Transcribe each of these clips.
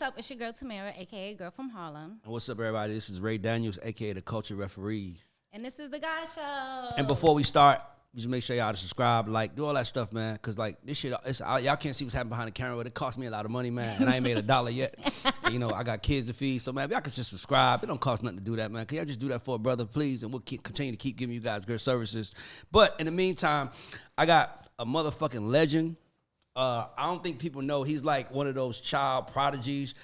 up? It's your girl Tamira, aka Girl from Harlem. And what's up, everybody? This is Ray Daniels, aka the Culture Referee. And this is the Guy Show. And before we start, just make sure y'all subscribe, like, do all that stuff, man. Cause like this shit, y'all can't see what's happening behind the camera, but it cost me a lot of money, man. And I ain't made $1 yet. And, you know, I got kids to feed, so man, if y'all can just subscribe, it don't cost nothing to do that, man. Can y'all just do that for a brother, please? And we'll continue to keep giving you guys good services. But in the meantime, I got a motherfucking legend. I don't think people know he's like one of those child prodigies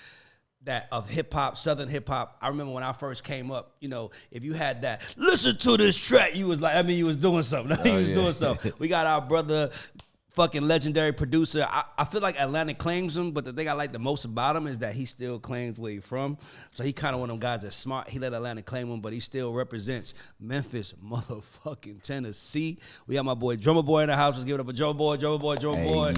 that of hip hop, Southern hip hop. I remember when I first came up, you know, if you had that, listen to this track, you was like, I mean, you was doing something. Doing something. We got our brother, fucking legendary producer. I feel like Atlanta claims him, but the thing I like the most about him is that he still claims where he's from. So he kind of one of them guys that's smart. He let Atlanta claim him, but he still represents Memphis, motherfucking Tennessee. We have my boy Drumma Boy in the house. Let's give it up for Joe Boy.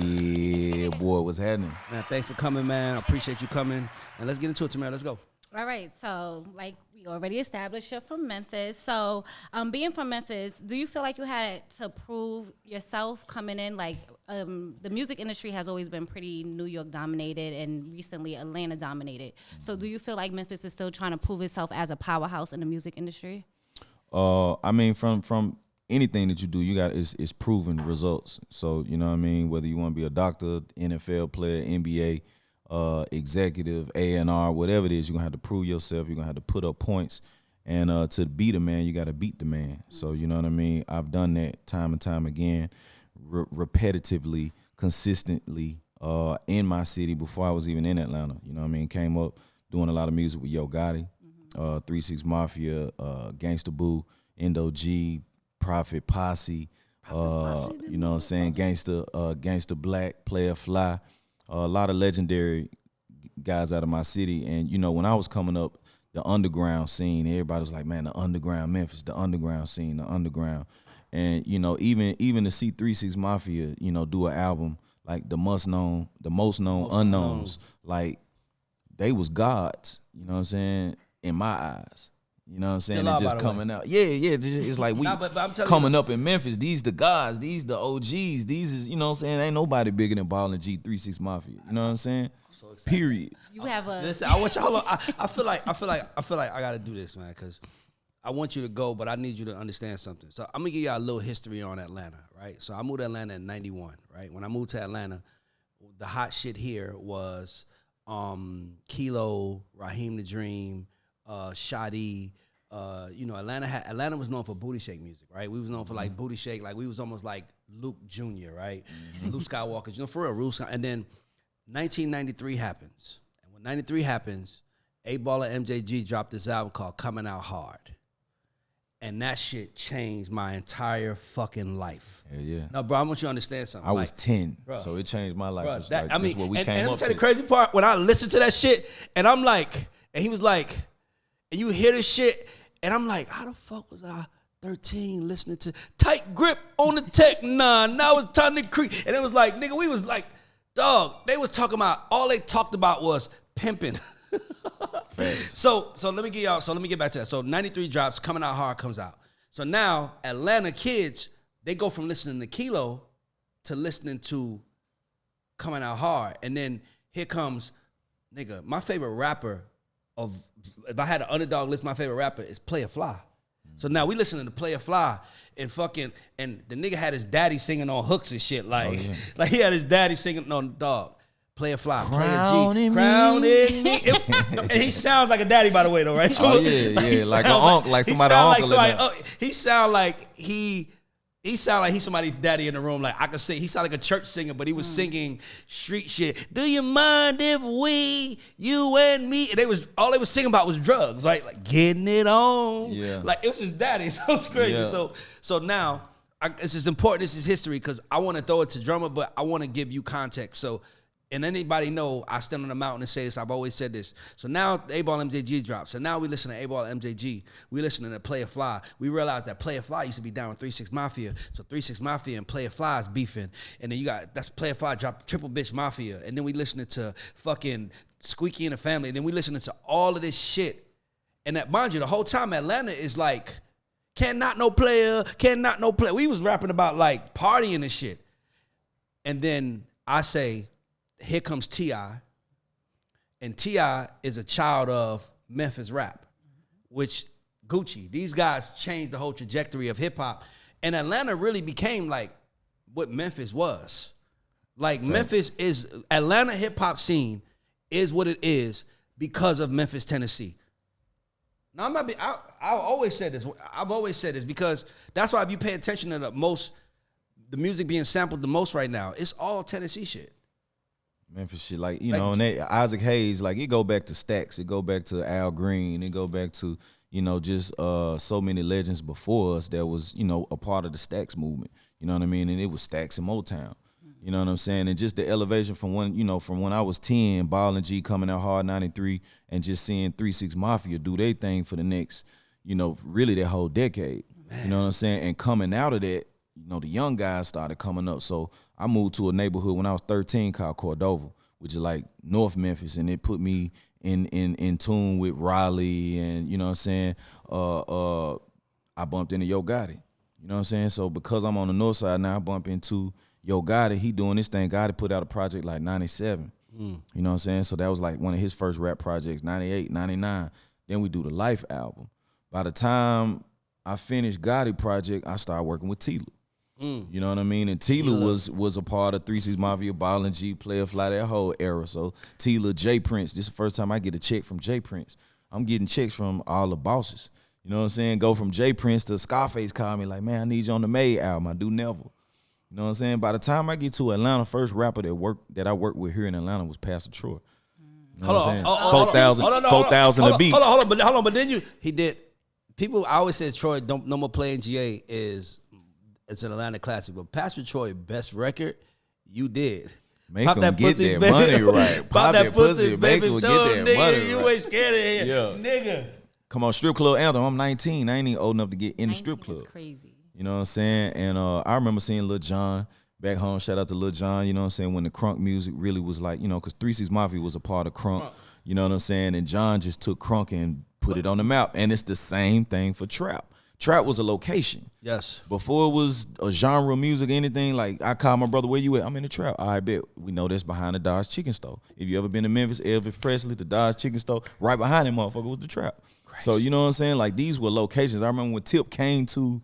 Yeah, boy, what's happening? Man, thanks for coming, man. I appreciate you coming. And let's get into it, Tamara. Let's go. All right, so like we already established, you're from Memphis. So being from Memphis, do you feel like you had to prove yourself coming in? Like the music industry has always been pretty New York dominated and recently Atlanta dominated. So do you feel like Memphis is still trying to prove itself as a powerhouse in the music industry? I mean, from anything that you do, you got is proven results. So, you know what I mean? Whether you want to be a doctor, NFL player, NBA, executive, A&R, whatever it is, you're going to have to prove yourself. You're going to have to put up points. And to beat a man, you got to beat the man. So, you know what I mean? I've done that time and time again, repetitively, consistently in my city before I was even in Atlanta. You know what I mean? Came up doing a lot of music with Yo Gotti, 3-6 Mafia, Gangsta Boo, Endo G, Prophet Posse, you know what I'm saying? Gangsta Black, Player Fly. A lot of legendary guys out of my city. And, you know, when I was coming up, the underground scene, everybody was like, man, the underground Memphis, the underground scene, the underground. And, you know, even to see 3-6 Mafia, you know, do an album like the most known unknowns, like they was gods, you know what I'm saying, in my eyes. You know what I'm saying? Still and just coming out. Yeah. It's like we coming up in Memphis. These the guys. These the OGs. These is, you know what I'm saying? Ain't nobody bigger than Ball and G 3-6 Mafia. You know what I'm saying? So excited. Period. You have a Listen, I want y'all. I feel like I gotta do this, man, because I want you to go, but I need you to understand something. So I'm gonna give y'all a little history on Atlanta, right? So I moved to Atlanta in '91, right? When I moved to Atlanta, the hot shit here was Kilo, Raheem the Dream, Shadi. You know, Atlanta was known for booty shake music, right? We was known for like booty shake, like we was almost like Luke Jr., right? Luke Skywalker, you know, for real, and then 1993 happens. And when 93 happens, 8Ball and MJG dropped this album called Coming Out Hard. And that shit changed my entire fucking life. Yeah. No, bro, I want you to understand something. I was 10, bro, so it changed my life. Bro, It's that, like, I mean, that's what we and came let me up tell you to. the crazy part, when I listened to that shit, and I'm like, and he was like, and you hear this shit, and I'm like, how the fuck was I 13 listening to Tight Grip on the Tech 9? Now it's time to creep. And it was like, nigga, we was like, dog, they was talking about, all they talked about was pimping. So let me get back to that. So 93 drops, Coming Out Hard comes out. So now Atlanta kids, they go from listening to Kilo to listening to Coming Out Hard. And then here comes, nigga, my favorite rapper if I had an underdog list, my favorite rapper is Player Fly. So now we listening to Player Fly and the nigga had his daddy singing on hooks and shit. Like, like he had his daddy singing on dog. Player Fly, Player G, Crown in me. And he sounds like a daddy, by the way, though, right? Oh yeah, like an uncle, like somebody's uncle. He sound like he's somebody's daddy in the room. Like I could say, he sounded like a church singer, but he was singing street shit. Do you mind if you and me? And all they was singing about was drugs, right? Like getting it on. Yeah. Like it was his daddy. So it's crazy. Yeah. So now this is important. This is history because I want to throw it to Drumma, but I want to give you context. So. And anybody know I stand on the mountain and say this. I've always said this. So now 8Ball MJG drops. So now we listen to 8Ball MJG. We listen to Player Fly. We realize that Player Fly used to be down with 3-6 Mafia. So 3-6 Mafia and Player Fly is beefing. And then that's Player Fly dropped Triple Bitch Mafia. And then we listening to fucking Squeaky and the Family. And then we listening to all of this shit. And that, mind you, the whole time Atlanta is like, cannot no player. We was rapping about like partying and shit. And then I say, here comes T.I. and T.I. is a child of Memphis rap, which Gucci, these guys changed the whole trajectory of hip hop. And Atlanta really became like what Memphis was. Like Atlanta hip hop scene is what it is because of Memphis, Tennessee. Now I've always said this because that's why if you pay attention to the music being sampled the most right now, it's all Tennessee shit. Memphis shit, like, you know, and Isaac Hayes, like, it go back to Stax, it go back to Al Green, it go back to, you know, just so many legends before us that was, you know, a part of the Stax movement. You know what I mean? And it was Stax and Motown. You know what I'm saying? And just the elevation from when I was 10, Ball and G coming out hard 93, and just seeing 3 6 Mafia do their thing for the next, you know, really that whole decade. Man. You know what I'm saying? And coming out of that, you know, the young guys started coming up. So I moved to a neighborhood when I was 13 called Cordova, which is like North Memphis, and it put me in tune with Raleigh, and you know what I'm saying? I bumped into Yo Gotti. You know what I'm saying? So because I'm on the north side now, I bump into Yo Gotti. He doing this thing. Gotti put out a project like 97. You know what I'm saying? So that was like one of his first rap projects, 98, 99. Then we do the Life album. By the time I finished Gotti project, I started working with Tila. You know what I mean? And Tila was a part of 3 6 Mafia, Ball and G, Player Fly, that whole era. So Tila, J Prince, this is the first time I get a check from J Prince. I'm getting checks from all the bosses. You know what I'm saying? Go from J Prince to Scarface call me like, man, I need you on the May album. I do never. You know what I'm saying? By the time I get to Atlanta, first rapper that I worked with here in Atlanta was Pastor Troy. You know what I'm saying? 4,000 a beat. Hold on. But then he did. People, I always said Troy, don't no more playing GA it's an Atlanta classic. But Pastor Troy, best record, you did. Make them get their money right. Pop that pussy, baby. Make them Show get them, their nigga, money you right. ain't scared of here, nigga. Come on, strip club anthem. I'm 19. I ain't even old enough to get in the strip club. That's crazy. You know what I'm saying? And I remember seeing Lil Jon back home. Shout out to Lil Jon. You know what I'm saying? When the Crunk music really was like, you know, because 3 6 Mafia was a part of Crunk. You know what I'm saying? And John just took Crunk and put it on the map. And it's the same thing for trap. Trap was a location. Yes. Before it was a genre of music or anything, like I called my brother, where you at? I'm in the trap. I bet. We know that's behind the Dodge Chicken Store. If you ever been to Memphis, Elvis Presley, the Dodge Chicken Store, right behind that motherfucker was the trap. Crazy. So you know what I'm saying? Like these were locations. I remember when Tip came to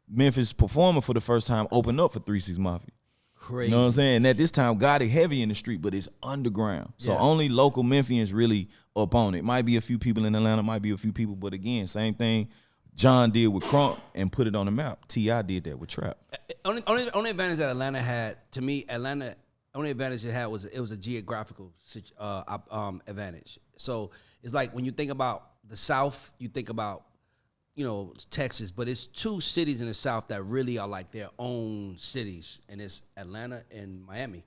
Memphis performing for the first time, opened up for 3 6 Mafia. Crazy. You know what I'm saying? And at this time, Gotti heavy in the street, but it's underground. So only local Memphians really up on it. Might be a few people in Atlanta, might be a few people, but again, same thing John did with Crunk and put it on the map. T.I. did that with trap. Only advantage that Atlanta had, to me, only advantage it had was it was a geographical advantage. So it's like when you think about the South, you think about, you know, Texas, but it's 2 cities in the South that really are like their own cities, and it's Atlanta and Miami.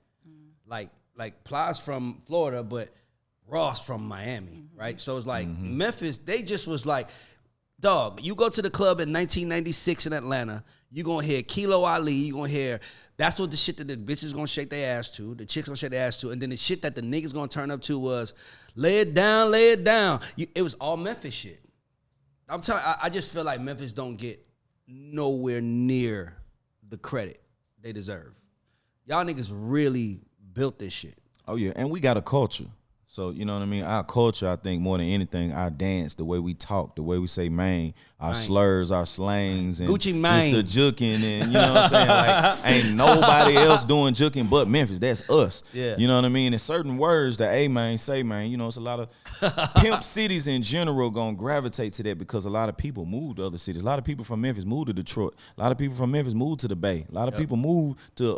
Like Plies from Florida, but Ross from Miami, right? So it's like Memphis, they just was like, dog, you go to the club in 1996 in Atlanta, you gonna hear Kilo Ali, you gonna hear, that's what the shit that the bitches gonna shake their ass to, the chicks gonna shake their ass to, and then the shit that the niggas gonna turn up to was, lay it down, lay it down. It was all Memphis shit. I'm telling you, I just feel like Memphis don't get nowhere near the credit they deserve. Y'all niggas really built this shit. Oh yeah, and we got a culture. So, you know what I mean? Our culture, I think, more than anything, our dance, the way we talk, the way we say man, our slurs, our slangs, and Gucci mane, just the juking, and you know what I'm saying? Like, ain't nobody else doing juking but Memphis. That's us. Yeah. You know what I mean? And certain words that man say, man, you know, it's a lot of pimp cities in general gonna gravitate to that because a lot of people move to other cities. A lot of people from Memphis moved to Detroit. A lot of people from Memphis moved to the Bay. A lot of people moved to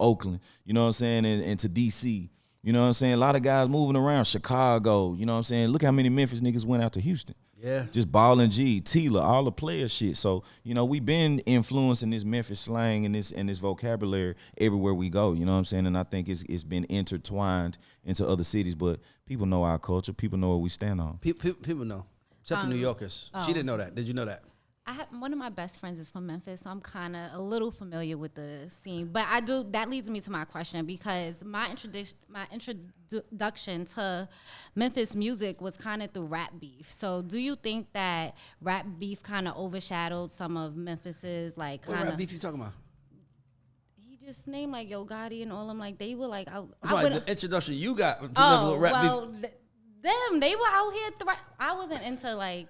Oakland, you know what I'm saying, and to DC. You know what I'm saying? A lot of guys moving around Chicago. You know what I'm saying? Look how many Memphis niggas went out to Houston. Yeah. Just Ball and G, Tila, all the player shit. So, you know, we been influencing this Memphis slang and this vocabulary everywhere we go. You know what I'm saying? And I think it's been intertwined into other cities. But people know our culture. People know what we stand on. People know. Except for New Yorkers. She didn't know that. Did you know that? One of my best friends is from Memphis, so I'm kind of a little familiar with the scene. But that leads me to my question, because my introduction to Memphis music was kind of through rap beef. So do you think that rap beef kind of overshadowed some of Memphis's like kind of? What rap beef you talking about? just name like Yo Gotti and all them, like they were like out. That's why the introduction you got to Oh rap well, them they were out here. I wasn't into like.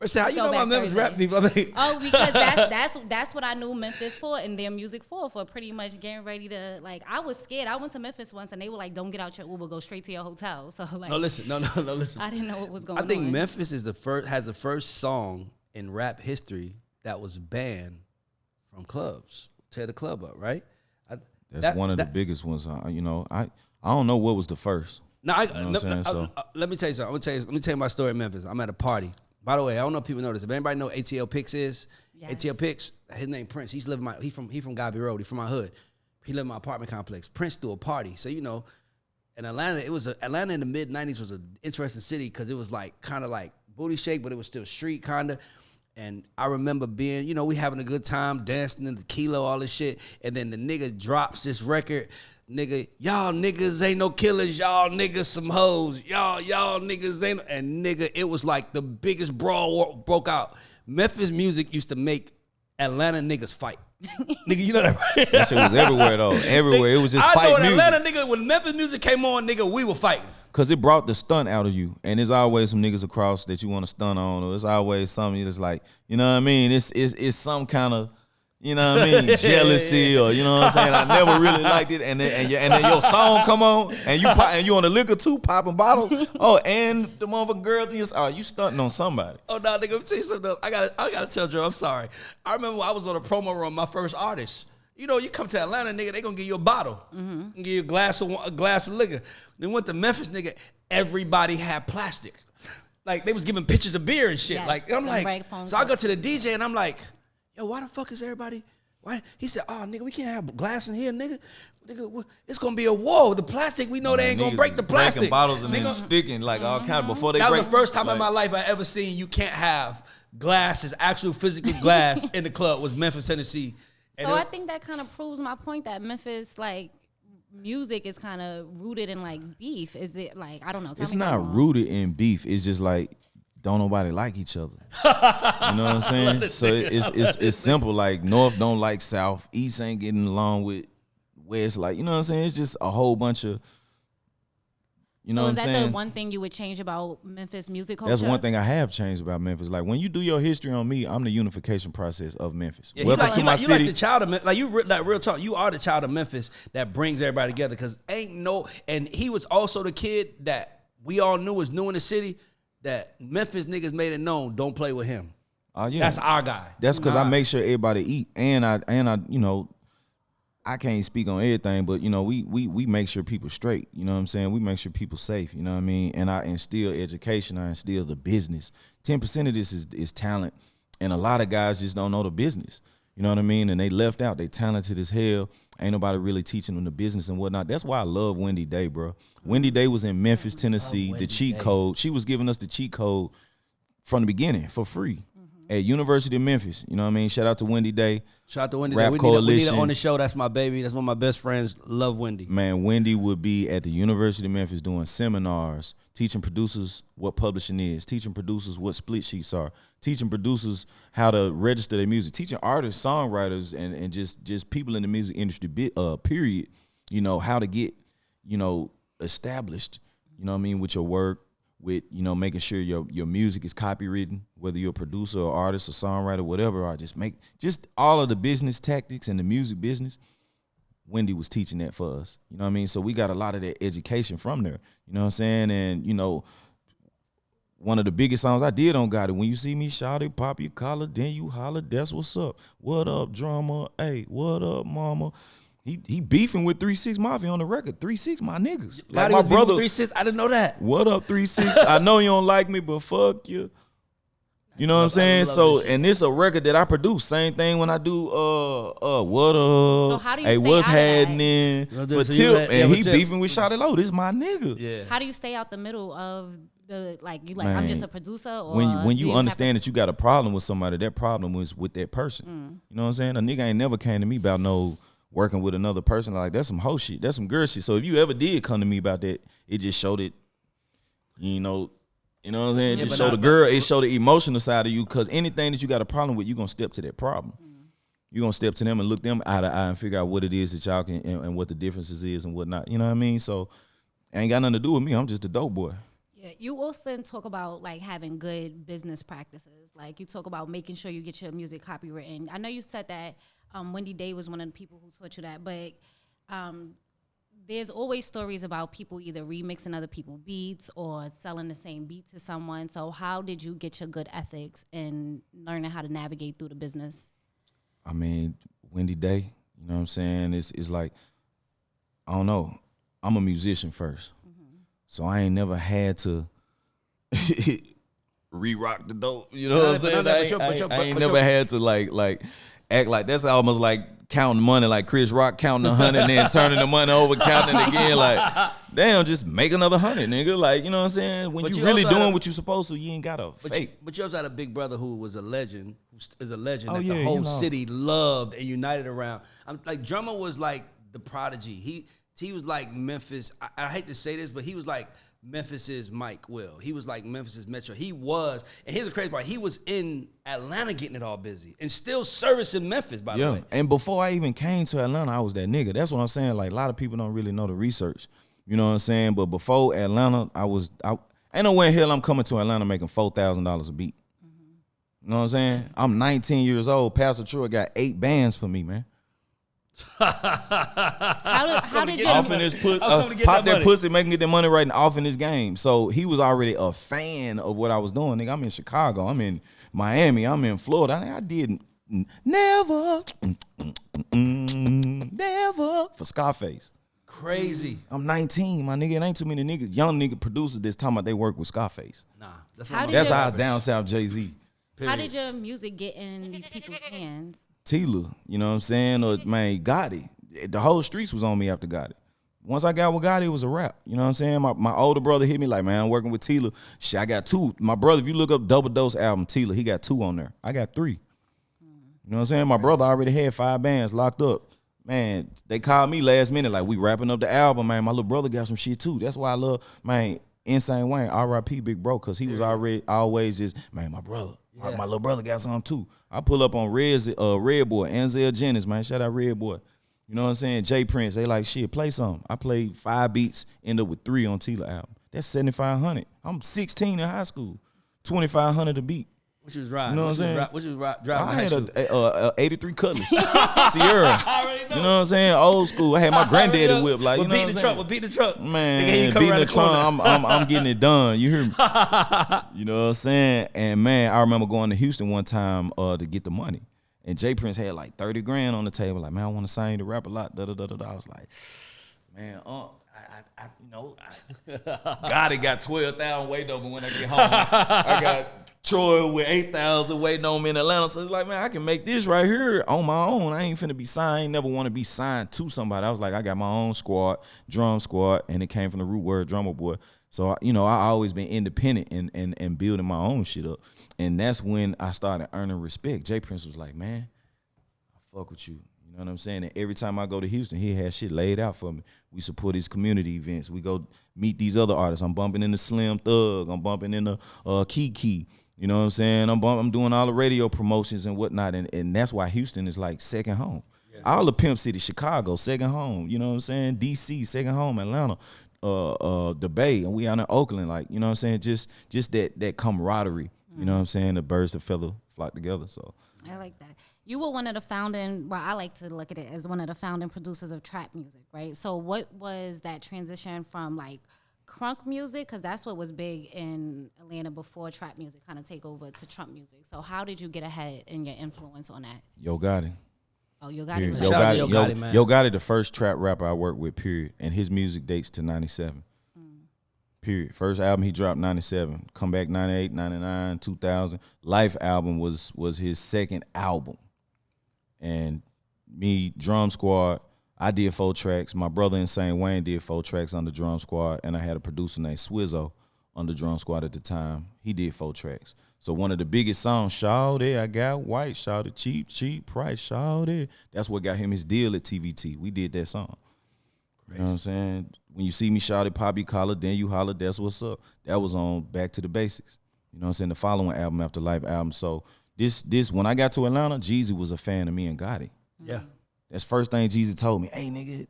So how you know about Memphis rap people? I mean, because that's what I knew Memphis for and their music for pretty much getting ready to like. I was scared. I went to Memphis once and they were like, "Don't get out your Uber, go straight to your hotel." So like, no, listen. I didn't know what was going on. I think Memphis is has the first song in rap history that was banned from clubs. Tear the club up, right? That's one of the biggest ones. You know, I don't know what was the first. No, let me tell you something. Let me tell you my story in Memphis. I'm at a party. By the way, I don't know if people know this. If anybody know ATL Pix is, yes. ATL Pix, his name Prince. He from Gobby Road. He from my hood. He lived in my apartment complex. Prince threw a party. So, you know, in Atlanta, Atlanta in the mid-90s was an interesting city because it was like kind of like booty shake, but it was still street kind of. And I remember being, you know, we having a good time, dancing in the kilo, all this shit. And then the nigga drops this record. Nigga, y'all niggas ain't no killers. Y'all niggas some hoes. Y'all niggas ain't. And nigga, it was like the biggest brawl broke out. Memphis music used to make Atlanta niggas fight. Nigga, you know that, right? That shit was everywhere, though. Everywhere. It was just fight music. I know Atlanta nigga, when Memphis music came on, nigga, we were fighting. Because it brought the stunt out of you. And there's always some niggas across that you want to stunt on. Or it's always something that's like, you know what I mean? It's some kind of, you know what I mean, jealousy or, you know what I'm saying? I never really liked it. And then your song come on and you on the liquor too, popping bottles. Oh, and the motherfucking girls in your, you stunting on somebody. Oh, no, nigga, let me tell you something else. I gotta tell Joe, I'm sorry. I remember I was on a promo run, my first artist. You know, you come to Atlanta, nigga, they gonna give you a bottle. Mm-hmm. Give you a glass of liquor. Then went to Memphis, nigga, everybody had plastic. Like, they was giving pictures of beer and shit. Yes, like, I'm like, so I go to the DJ and I'm like, yo, why the fuck is everybody, why? He said, oh, nigga, we can't have glass in here, nigga. Nigga, it's gonna be a war. The plastic, we know they ain't gonna break the plastic. Breaking bottles and then sticking like all kind of before they break. That was the first time in my life I ever seen you can't have glasses, actual physical glass in the club was Memphis, Tennessee. So I think that kind of proves my point that Memphis, like, music is kind of rooted in, like, beef. Is it, like, I don't know. It's not rooted in beef. It's just, like, don't nobody like each other. You know what I'm saying? So it's simple. Like, North don't like South. East ain't getting along with West. Like, you know what I'm saying? It's just a whole bunch of, you know what I'm saying? Is that the one thing you would change about Memphis music culture? That's one thing I have changed about Memphis. Like, when you do your history on me, I'm the unification process of Memphis. Yeah, welcome to my city. You like the child of Memphis. Like, real talk, you are the child of Memphis that brings everybody together. Because and he was also the kid that we all knew was new in the city, that Memphis niggas made it known, don't play with him. Yeah. That's our guy. That's because I make sure everybody eat. And I, you know, I can't speak on everything, but, you know, we make sure people straight. You know what I'm saying? We make sure people safe. You know what I mean? And I instill education. I instill the business. 10% of this is talent, and a lot of guys just don't know the business. You know what I mean? And they left out. They talented as hell. Ain't nobody really teaching them the business and whatnot. That's why I love Wendy Day, bro. Wendy Day was in Memphis, Tennessee. The cheat code. She was giving us the cheat code from the beginning for free. At University of Memphis. You know what I mean? Shout out to Wendy Day. Shout out to Wendy Day. We need her on the show. That's my baby. That's one of my best friends. Love Wendy. Man, Wendy would be at the University of Memphis doing seminars, teaching producers what publishing is, teaching producers what split sheets are, teaching producers how to register their music, teaching artists, songwriters, and just people in the music industry, period, you know, how to get, you know, established, you know what I mean, with your work, with, you know, making sure your music is copywritten, whether you're a producer or artist or songwriter, whatever, or just all of the business tactics and the music business. Wendy was teaching that for us. You know what I mean? So we got a lot of that education from there. You know what I'm saying? And, you know, one of the biggest songs I did on Gotti, when you see me shout it, pop your collar, then you holler, that's what's up. What up, drummer? Hey, what up, mama? He beefing with 3-6 Mafia on the record. 3-6, my niggas. Like my brother. 3-6, I didn't know that. What up, 3-6? I know you don't like me, but fuck you. You know what I'm saying? So, and this a record that I produce. Same thing when I do what up? So how do you hey, stay what's out happening of for Tip? And he beefing with Shawty Low. This is my nigga. Yeah. How do you stay out the middle of the Man, I'm just a producer? Or when you understand that you got a problem with somebody, that problem was with that person. You know what I'm saying? A nigga ain't never came to me about no working with another person. Like, that's some hoe shit. That's some girl shit. So if you ever did come to me about that, it just showed it, you know what I'm saying? It just showed the girl, it showed the emotional side of you, because anything that you got a problem with, you're going to step to that problem. you're going to step to them and look them eye to eye and figure out what it is that y'all can and what the differences is and whatnot. You know what I mean? So it ain't got nothing to do with me. I'm just a dope boy. Yeah, you often talk about like having good business practices. Like you talk about making sure you get your music copywritten. I know you said that Wendy Day was one of the people who taught you that, but there's always stories about people either remixing other people's beats or selling the same beat to someone. So how did you get your good ethics in learning how to navigate through the business? I mean, Wendy Day, you know what I'm saying? It's like, I don't know. I'm a musician first. So I ain't never had to re-rock the dope. You know what I'm saying? I ain't never had to like act like that's almost like counting money, like Chris Rock counting 100 and then turning the money over, counting it again. Like, damn, just make another 100, nigga. Like, you know what I'm saying? When you really doing what you supposed to, you ain't got to fake. But you also had a big brother who was a legend, who is a legend that yeah, the whole you know. city loved and united around. Like Drumma was like the prodigy. He was like Memphis. I hate to say this, but he was like Memphis's Mike Will. He was like Memphis's Metro. He was, and here's the crazy part, he was in Atlanta getting it all busy and still servicing Memphis, by the way. And before I even came to Atlanta, I was that nigga. That's what I'm saying. Like, a lot of people don't really know the research. You know what I'm saying? But before Atlanta, I ain't no way in hell I'm coming to Atlanta making $4,000 a beat. You know what I'm saying? I'm 19 years old. Pastor Troy got 8 bands for me, man. How did you Off in his pop that pussy, making get that money right off in this game. So he was already a fan of what I was doing. Nigga, I'm in Chicago, I'm in Miami, I'm in Florida. I did never for Scarface. Crazy. I'm 19, my nigga. It ain't too many niggas, young nigga producers that's talking about they work with Scarface. Nah, that's how down south Jay-Z. How did your music get in these people's hands? Tila, you know what I'm saying? Or, man, Gotti. The whole streets was on me after Gotti. Once I got with Gotti, it was a rap. You know what I'm saying? My older brother hit me like, man, I'm working with Tila. Shit, I got 2. My brother, if you look up Double Dose album, Tila, he got 2 on there. I got 3. You know what I'm saying? My brother already had 5 bands locked up. Man, they called me last minute like, we wrapping up the album, man. My little brother got some shit too. That's why I love, man, Insane Wayne, R.I.P. Big Bro, because he was always just, man, my brother. Yeah. My little brother got some too. I pull up on Red Boy, Anzel Jennings, man. Shout out Red Boy. You know what I'm saying? Jay Prince, they like, shit, play something. I played 5 beats, end up with 3 on Tila album. That's $7,500. I'm 16 in high school, $2,500 a beat. What you was riding? You know what I'm saying? What you was driving? I had a 83 Cutlass, Sierra. I already know. You know what I'm saying? Old school. I had my granddaddy whip. Like, you know what I'm saying? Beat the truck. Man, beating the truck. I'm getting it done. You hear me? You know what I'm saying? And man, I remember going to Houston one time to get the money. And Jay Prince had like 30 grand on the table. Like, man, I want to sign you to rap a lot. Da da da da. I was like, man, Gotti got 12,000 waiting on me when I get home. I got Troy with 8,000 waiting on me in Atlanta. So it's like, man, I can make this right here on my own. I ain't finna be signed. I ain't never want to be signed to somebody. I was like, I got my own squad, drum squad, and it came from the root word Drumma Boy. So, I always been independent and building my own shit up. And that's when I started earning respect. Jay Prince was like, man, I fuck with you. You know what I'm saying? And every time I go to Houston, he has shit laid out for me. We support his community events. We go meet these other artists. I'm bumping into Slim Thug. I'm bumping into Kiki. You know what I'm saying? I'm doing all the radio promotions and whatnot. And that's why Houston is like second home. Yeah. All the Pimp City, Chicago, second home. You know what I'm saying? D.C., second home. Atlanta, the Bay. And we out in Oakland. Like, you know what I'm saying? Just that camaraderie. You know what I'm saying? The birds that feather flock together. So I like that. You were one of the founding, well, I like to look at it as one of the founding producers of trap music, right? So what was that transition from like Crunk music, because that's what was big in Atlanta before trap music kind of take over, to Trump music? So how did you get ahead in your influence on that? Yo Gotti. Oh, Yo Gotti. Yo Gotti, man. Yo Gotti, the first trap rapper I worked with, period. And his music dates to 97. Period. First album he dropped 97. Come back 98, 99, 2000. Life album was his second album. And me, Drum Squad, I did 4 tracks. My brother Insane Wayne did 4 tracks on the Drum Squad, and I had a producer named Swizzo on the Drum Squad at the time. He did 4 tracks. So one of the biggest songs, Shawty, I got white, Shawty, cheap price, Shawty. That's what got him his deal at TVT. We did that song. Crazy. You know what I'm saying? When you see me Shawty, pop your collar, then you holler, that's what's up. That was on Back to the Basics. You know what I'm saying? The following album after Life album. So this when I got to Atlanta, Jeezy was a fan of me and Gotti. Yeah. That's first thing Jeezy told me. Hey, nigga,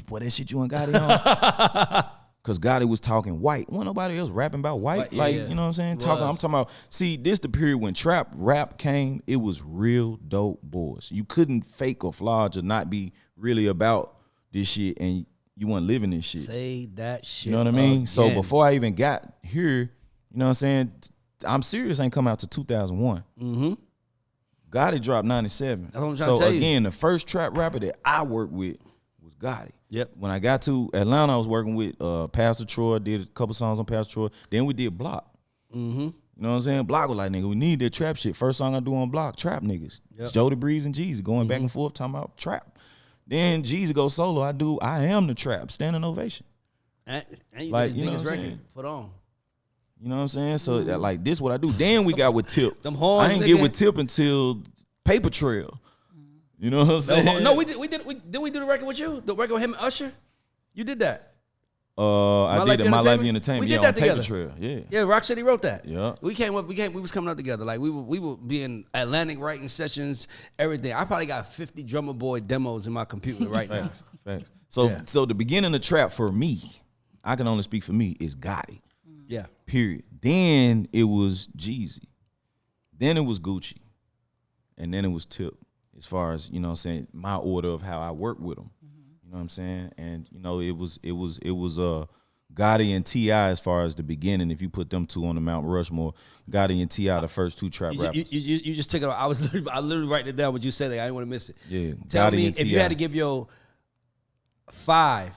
boy, that shit you and Gotti on. Because Gotti was talking white. Wasn't nobody else rapping about white. Yeah, like, yeah. you know what I'm saying? Was. I'm talking about, see, this the period when trap rap came, it was real dope boys. You couldn't fake or flodge or not be really about this shit, and you weren't living this shit. Say that shit. You know what I mean? Again. So before I even got here, you know what I'm saying? I'm Serious ain't come out to 2001. Mm-hmm. Gotti dropped 97. That's what I'm trying to tell you. Again, the first trap rapper that I worked with was Gotti. Yep. When I got to Atlanta, I was working with Pastor Troy, did a couple songs on Pastor Troy. Then we did Block. Mm-hmm. You know what I'm saying? Block was like, nigga, we need that trap shit. First song I do on Block, trap niggas. Yep. Jody Breeze and Jeezy going back and forth talking about trap. Then Jeezy goes solo. I Am the Trap, standing ovation. And you Like, like, you know biggest what I'm record saying? put on. You know what I'm saying? So that, like, this what I do. Then we got with Tip. Them horns, I ain't nigga. get with Tip until Paper Trail. You know what I'm saying? No, didn't we do the record with you? The record with him and Usher? You did that. I did it. My Life Entertainment. We did Yeah, that on Paper together. Trail. Yeah. Yeah, Rock City wrote that. Yeah. We was coming up together. Like we were being Atlantic writing sessions, everything. I probably got 50 Drumma Boy demos in my computer right now. Facts. So Yeah. so the beginning of trap for me, I can only speak for me, is Gotti. Yeah. Period. Then it was Jeezy. Then it was Gucci. And then it was Tip. As far as, you know what I'm saying, my order of how I work with them. You know what I'm saying? And, you know, it was Gotti and T.I. as far as the beginning. If you put them two on the Mount Rushmore, Gotti and T.I. the first two trap rappers. You just took it. I literally writing it down what you said. Like, I didn't want to miss it. Yeah. Tell Gotti me and if you T.I. had to give your five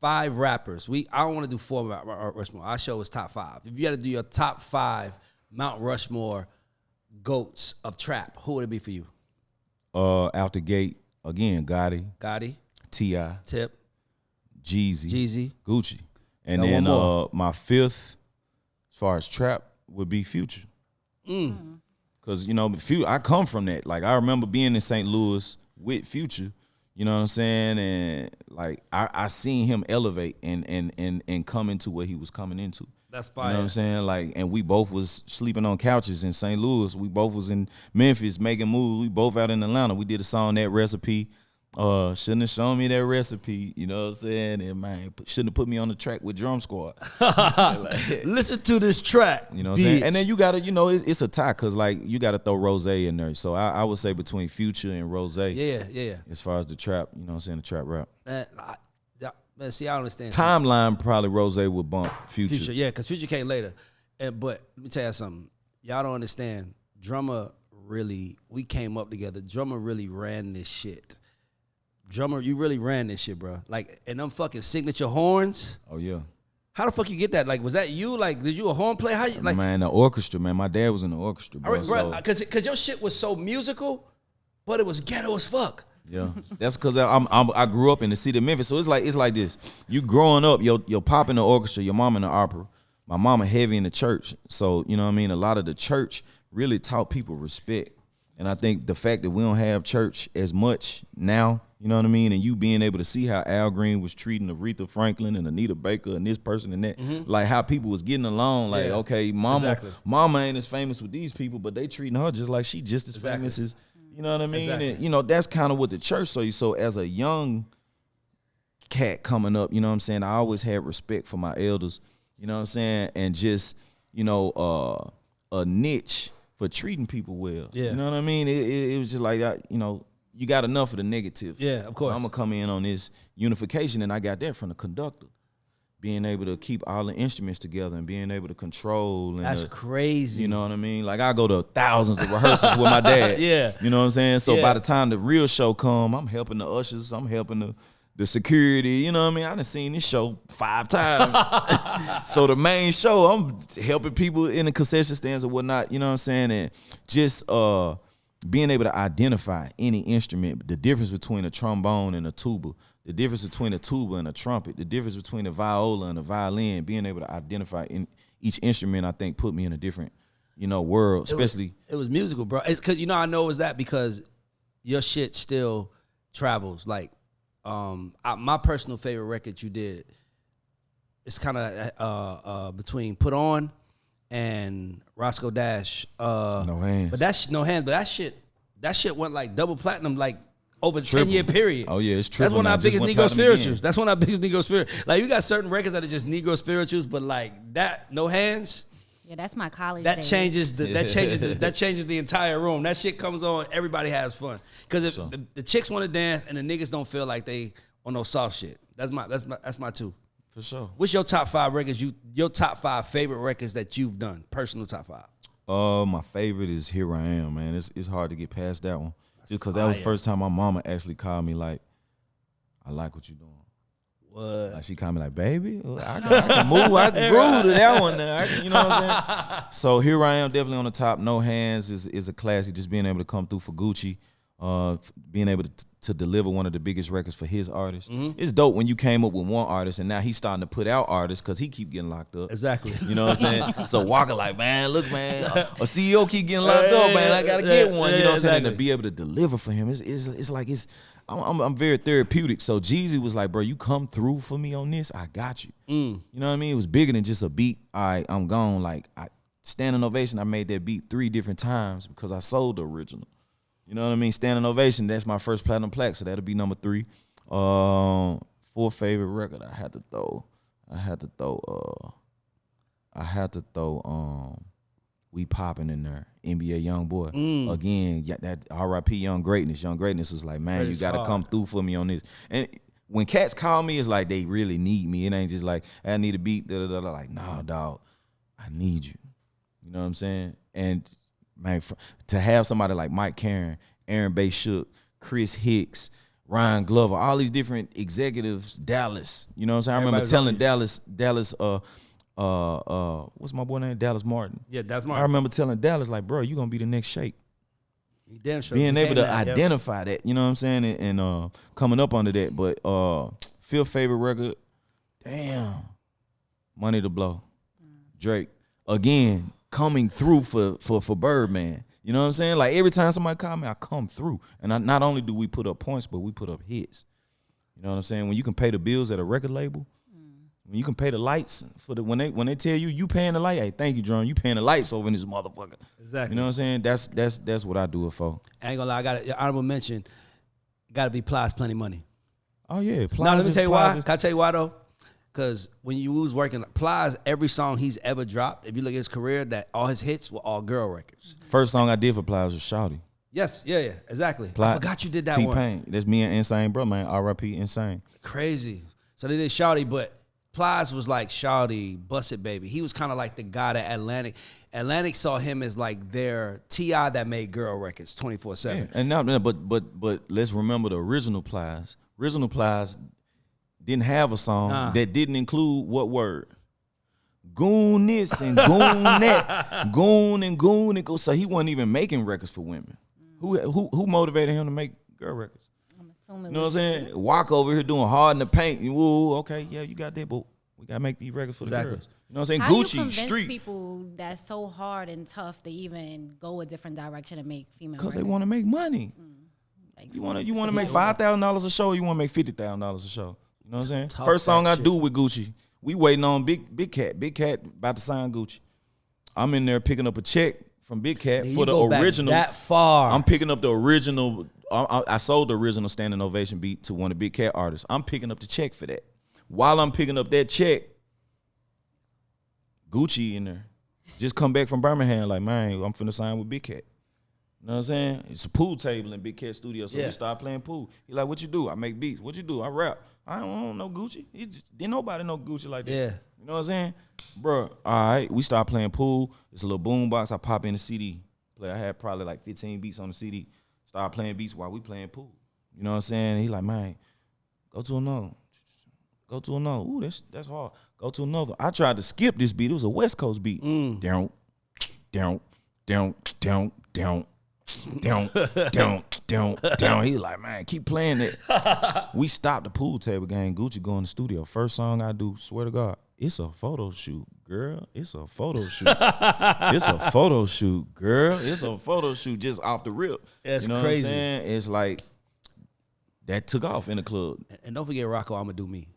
rappers. I don't want to do four Rushmore. Our show is top five. If you had to do your top five Mount Rushmore goats of trap, who would it be for you? Out the gate, again, Gotti, T.I., Tip, Jeezy, Gucci. And Got then one more. my fifth, as far as trap, would be Future. Because, you know, I come from that. Like, I remember being in St. Louis with Future, you know what I'm saying? And, like, I seen him elevate and come into what he was coming into. That's You fire. know what I'm saying? Like, and we both was sleeping on couches in St. Louis. We both was in Memphis making moves. We both out in Atlanta. We did a song, That Recipe. Shouldn't have shown me that recipe. You know what I'm saying? And man, shouldn't have put me on the track with Drum Squad. Listen to this track. You know what I'm saying? And then you gotta, you know, it's a tie because like you gotta throw Rose in there. So I would say between Future and Rose. Yeah. As far as the trap, you know what I'm saying, the trap rap. Man, see, I understand. Timeline probably Rose would bump Future. Yeah, because Future came later. But let me tell you something. Y'all don't understand. Drumma really, we came up together. Drumma really ran this shit. Drumma, you really ran this shit, bro. Like, and them fucking signature horns. Oh yeah. How the fuck you get that? Like, was that you? Like, did you a horn player? How you like? Man, the orchestra, man. My dad was in the orchestra, bro. Because your shit was so musical, but it was ghetto as fuck. Yeah, that's because I grew up in the city of Memphis, so it's like this. You growing up, your pop in the orchestra, your mom in the opera, my mama heavy in the church. So you know what I mean. A lot of the church really taught people respect, and I think the fact that we don't have church as much now, you know what I mean, and you being able to see how Al Green was treating Aretha Franklin and Anita Baker and this person and that, like how people was getting along. Like, okay, mama ain't as famous with these people, but they treating her just like she just as famous as. You know what I mean? Exactly. And, you know, that's kind of what the church saw you. So as a young cat coming up, you know what I'm saying, I always had respect for my elders, you know what I'm saying, and just, you know, a niche for treating people well. Yeah. You know what I mean? It was just like, you know, you got enough of the negative. Yeah, of course. So I'm going to come in on this unification, and I got that from the conductor. Being able to keep all the instruments together and being able to control. And That's crazy. You know what I mean? Like, I go to thousands of rehearsals with my dad. Yeah. You know what I'm saying? So Yeah. by the time the real show come, I'm helping the ushers. I'm helping the security. You know what I mean? I done seen this show 5 times. So the main show, I'm helping people in the concession stands or whatnot. You know what I'm saying? And just being able to identify any instrument, the difference between a trombone and a tuba, the difference between a tuba and a trumpet, the difference between a viola and a violin, being able to identify in each instrument, I think put me in a different, you know, world, especially. It was musical, bro. It's because, you know, I know it was that because your shit still travels. Like, my personal favorite record you did, it's kind of between Put On and Roscoe Dash. No Hands. But No Hands. But that shit went like double platinum like over a Triple. 10-year period. Oh yeah, it's That's triple. one of now. our Just biggest went Negro platinum spirituals. again. That's one of our biggest Negro spirituals. Like you got certain records that are just Negro spirituals, but like that No Hands. Yeah, that's my college That days. changes the entire room. That shit comes on, everybody has fun. Because if the chicks want to dance and the niggas don't feel like they on no soft shit. That's my two. For sure. What's your top 5 records? Your top 5 favorite records that you've done? Personal top 5. My favorite is Here I Am, man. It's hard to get past that one. Just because that was the first time my mama actually called me like, I like what you're doing. What? Like she called me like, baby, I can move, I can groove to that one now. You know what I'm saying? So Here I Am, definitely on the top. No Hands is a classic. Just being able to come through for Gucci, being able to deliver one of the biggest records for his artist. Mm-hmm. It's dope when you came up with one artist and now he's starting to put out artists because he keep getting locked up. Exactly. You know what I'm saying? So Walker like, man, look, man, a CEO keep getting locked up, man. I gotta get one. You know what I'm saying? And to be able to deliver for him, it's like I'm very therapeutic. So Jeezy was like, bro, you come through for me on this, I got you. You know what I mean? It was bigger than just a beat. All right, I'm gone. Like Standing Ovation, I made that beat 3 different times because I sold the original. You know what I mean? Standing Ovation, that's my first platinum plaque, so that'll be number 3. 4th favorite record I had to throw We Poppin' in there. NBA Young Boy. Again, that R.I.P. Young Greatness. Young Greatness was like, man, you got to come through for me on this. And when cats call me, it's like they really need me. It ain't just like, I need a beat, da-da-da-da. Like, nah, dog, I need you. You know what I'm saying? And, man, to have somebody like Mike Karen, Aaron Bay Shook, Chris Hicks, Ryan Glover, all these different executives, Dallas. You know what I'm saying? I remember telling Dallas, what's my boy name? Dallas Martin. Yeah, Dallas Martin. I remember telling Dallas, like, bro, you gonna be the next Shake. You damn sure. Being able to identify that, you know what I'm saying, and coming up under that. But 5th favorite record, damn, Money to Blow, Drake. Again, coming through for Birdman. You know what I'm saying? Like every time somebody call me, I come through. And not only do we put up points, but we put up hits. You know what I'm saying? When you can pay the bills at a record label, when you can pay the lights for when they tell you paying the light, hey, thank you, Drum, you paying the lights over in this motherfucker. Exactly. You know what I'm saying? That's what I do it for. I ain't gonna lie, I got an honorable mention. Got to be Plies Plenty Money. Oh yeah, Plies. Now let me tell you why. Can I tell you why though? Because when you was working, Plies, every song he's ever dropped, if you look at his career, that all his hits were all girl records. First song I did for Plies was Shawty. Yes, yeah, exactly. Plies, I forgot you did that T-Pain. one. That's me and Insane, bro, man. R.I.P. Insane. Crazy. So they did Shawty, but Plies was like Shawty, Bust It Baby. He was kind of like the guy that Atlantic saw him as like their T.I. that made girl records 24/7. Yeah. And now, but let's remember the original Plies. Original Plies didn't have a song that didn't include what word? Goon this and goon that. Goon and goon and go. So he wasn't even making records for women. Who motivated him to make girl records? I'm assuming. You know what I'm saying? Walk over here doing hard in the paint. Woo, okay, yeah, you got that, but we gotta make these records for the girls. You know what I'm saying? How Gucci, do you convince street. people that's so hard and tough to even go a different direction and make female Because they records? want to make money. Like, You want to make $5,000 a show. You want to make $50,000 a show. You know what I'm saying? Talk First song that I shit. do with Gucci. We waiting on Big Cat. Big Cat about to sign Gucci. I'm in there picking up a check from Big Cat for the original. That far. I'm picking up the original. I sold the original Standing Ovation beat to one of Big Cat artists. I'm picking up the check for that. While I'm picking up that check, Gucci in there just come back from Birmingham like, man, I'm finna sign with Big Cat. You know what I'm saying? It's a pool table in Big Cat Studio, so we start playing pool. He like, what you do? I make beats. What you do? I rap. I don't know Gucci. Didn't nobody know Gucci like that. Yeah. You know what I'm saying? Bro, all right, we start playing pool. It's a little boom box. I pop in the CD player. I had probably like 15 beats on the CD. Start playing beats while we playing pool. You know what I'm saying? He like, man, go to another. Go to another. Ooh, that's hard. Go to another. I tried to skip this beat. It was a West Coast beat. Down. He like, man, keep playing it. We stopped the pool table game. Gucci go in the studio. First song I do, swear to God, it's a photo shoot, girl. It's a photo shoot. It's a photo shoot, girl. It's a photo shoot just off the rip. That's you know crazy. What I'm saying? It's like that took off in the club. And don't forget Rocco, I'ma do me.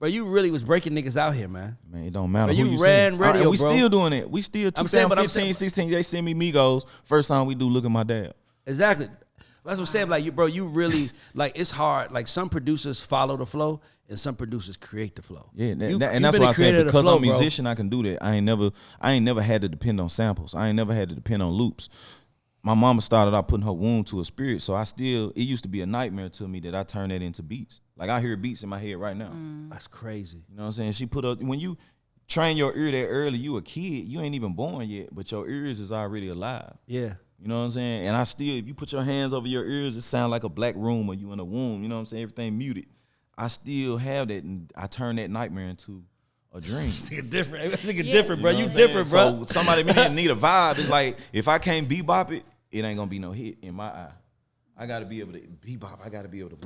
Bro, you really was breaking niggas out here, man. Man, it don't matter Bro, who you you ran sing. radio, we bro. still doing it. We still I'm saying, 2015, 16, they send me Migos. First song we do, Look at My Dad. Exactly. That's what I'm saying. Like, you really, like, it's hard. Like, some producers follow the flow and some producers create the flow. Yeah, You and that's been why a I creator said of the because flow, I'm a bro. musician, I can do that. I ain't never had to depend on samples. I ain't never had to depend on loops. My mama started out putting her womb to a spirit, so it used to be a nightmare to me that I turn that into beats. Like I hear beats in my head right now. That's crazy. You know what I'm saying? She put up, when you train your ear that early, you a kid, you ain't even born yet, but your ears is already alive. Yeah. You know what I'm saying? And if you put your hands over your ears, it sound like a black room or you in a womb. You know what I'm saying? Everything muted. I still have that, and I turn that nightmare into a dream. This nigga different. This nigga different, bro. know You what I'm saying? different, bro. So somebody need a vibe. It's like, if I can't bebop it, it ain't gonna be no hit in my eye. I gotta be able to bebop. I gotta be able to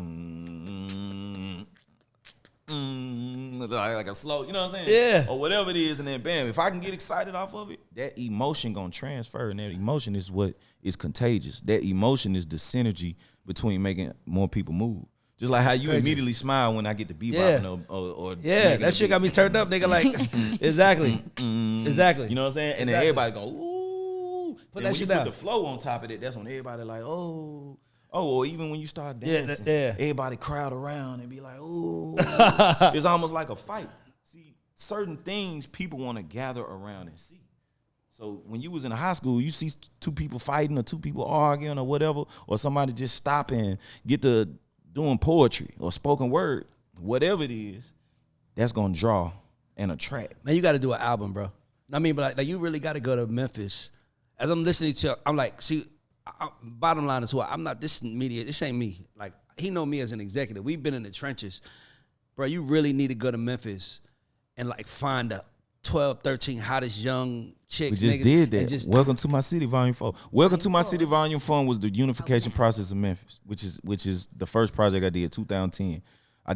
like a slow, you know what I'm saying? Yeah. Or whatever it is, and then bam, if I can get excited off of it, that emotion gonna transfer, and that emotion is what is contagious. That emotion is the synergy between making more people move. Just like how you immediately smile when I get to bebop or yeah, that shit got me turned up, nigga. Like, exactly. Exactly. You know what I'm saying? And then everybody go, ooh. Put and that when shit you down. put the flow on top of it, that's when everybody like, oh, or even when you start dancing, yeah. everybody crowd around and be like, ooh. It's almost like a fight. See, certain things people want to gather around and see. So when you was in high school, you see two people fighting or two people arguing or whatever, or somebody just stop and get to doing poetry or spoken word, whatever it is, that's gonna draw and attract. Man, you got to do an album, bro. I mean, but like you really got to go to Memphis. As I'm listening to, I'm like, see, bottom line is what I'm not. This media, this ain't me. Like he know me as an executive. We've been in the trenches, bro. You really need to go to Memphis and like find the 12, 13 hottest young chicks. We just niggas, did and that. just- Welcome to My City, Volume 4. Welcome to My City, Volume 4 was the unification process of Memphis, which is the first project I did, 2010.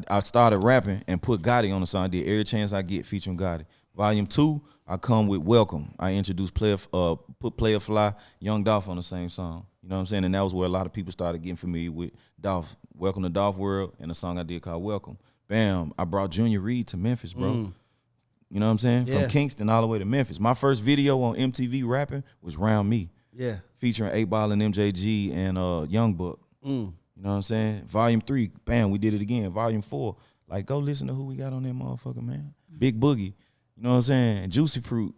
I started rapping and put Gotti on the song. I did Every Chance I Get featuring Gotti. Volume 2, I come with Welcome. I introduced put Player Fly, Young Dolph on the same song. You know what I'm saying? And that was where a lot of people started getting familiar with Dolph. Welcome to Dolph World, and a song I did called Welcome. Bam, I brought Junior Reed to Memphis, bro. You know what I'm saying? Yeah. From Kingston all the way to Memphis. My first video on MTV rapping was Round Me. Yeah. Featuring 8 Ball and MJG and Young Buck. You know what I'm saying? Volume 3, bam, we did it again. Volume 4, like go listen to who we got on that motherfucker, man. Big Boogie, you know what I'm saying? Juicy Fruit,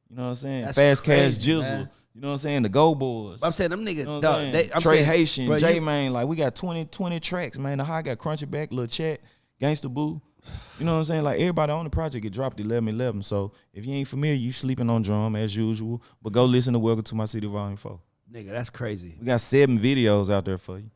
you know what I'm saying? That's Fast crazy, Cash Jizzle, man. you know what I'm saying? The Go Boys. I'm saying them niggas, You know what dog, I'm they, saying? I'm Trey saying, Haitian, bro, J you- Man, like we got 20 tracks, man. The High got Crunchy Back, Lil Chat, Gangsta Boo. You know what I'm saying? Like everybody on the project get dropped 11-11. So if you ain't familiar, you sleeping on drum as usual. But go listen to Welcome to My City Volume 4. Nigga, that's crazy. We got 7 videos out there for you.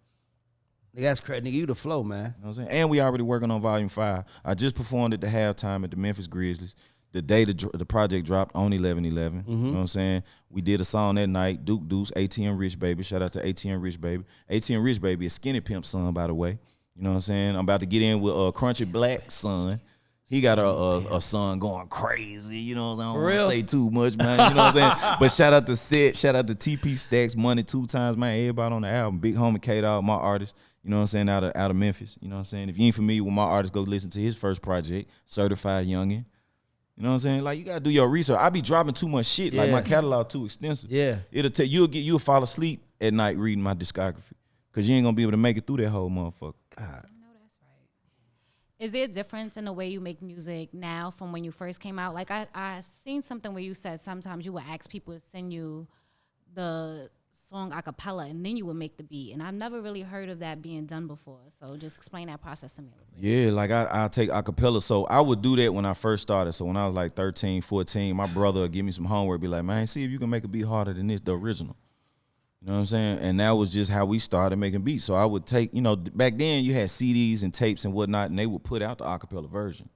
Nigga, that's crazy. Nigga, you the flow, man. You know what I'm saying? And we already working on Volume 5. I just performed at the halftime at the Memphis Grizzlies. The day the project dropped on 11/11. You know what I'm saying? We did a song that night, Duke Deuce, ATM Rich Baby. Shout out to ATM Rich Baby. ATM Rich Baby is Skinny Pimp's son, by the way. You know what I'm saying? I'm about to get in with Crunchy Black's son. He got a son going crazy. You know what I'm saying? I don't want to say too much, man. You know what I'm saying? But shout out to Set. Shout out to TP Stacks, Money 2 Times, man. Everybody on the album. Big homie K-Dog, my artist. You know what I'm saying? Out of Memphis. You know what I'm saying? If you ain't familiar with my artist, go listen to his first project, Certified Youngin'. You know what I'm saying? Like you gotta do your research. I be dropping too much shit. Like Yeah. my catalog too extensive. Yeah. It'll tell you'll fall asleep at night reading my discography. Cause you ain't gonna be able to make it through that whole motherfucker. No, that's right. Is there a difference in the way you make music now from when you first came out? Like I seen something where you said sometimes you would ask people to send you the song a cappella and then you would make the beat. And I've never really heard of that being done before. So just explain that process to me a little bit. Yeah, like I take acapella. So I would do that when I first started. So when I was like 13, 14, my brother would give me some homework, be like, man, see if you can make a beat harder than this, the original. You know what I'm saying? And that was just how we started making beats. So I would take, back then you had CDs and tapes and whatnot, and they would put out the acapella version.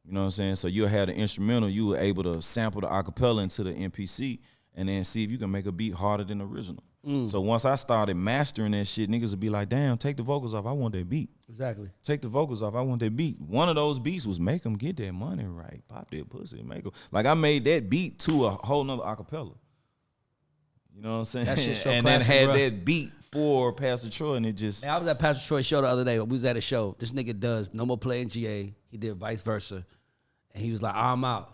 You know what I'm saying? So you'll have the instrumental, you were able to sample the acapella into the MPC and then see if you can make a beat harder than the original. So once I started mastering that shit, niggas would be like, damn, take the vocals off, I want that beat. Exactly. Take the vocals off, I want that beat. One of those beats was make them get that money right. Pop that pussy, make them. Like I made that beat to a whole nother acapella. You know what I'm saying? That shit so and classic, then had bro. that beat for Pastor Troy, and it just Hey, I was at Pastor Troy's show the other day. We was at a show. This nigga does No More Playing GA. He did vice versa. And he was like, I'm out.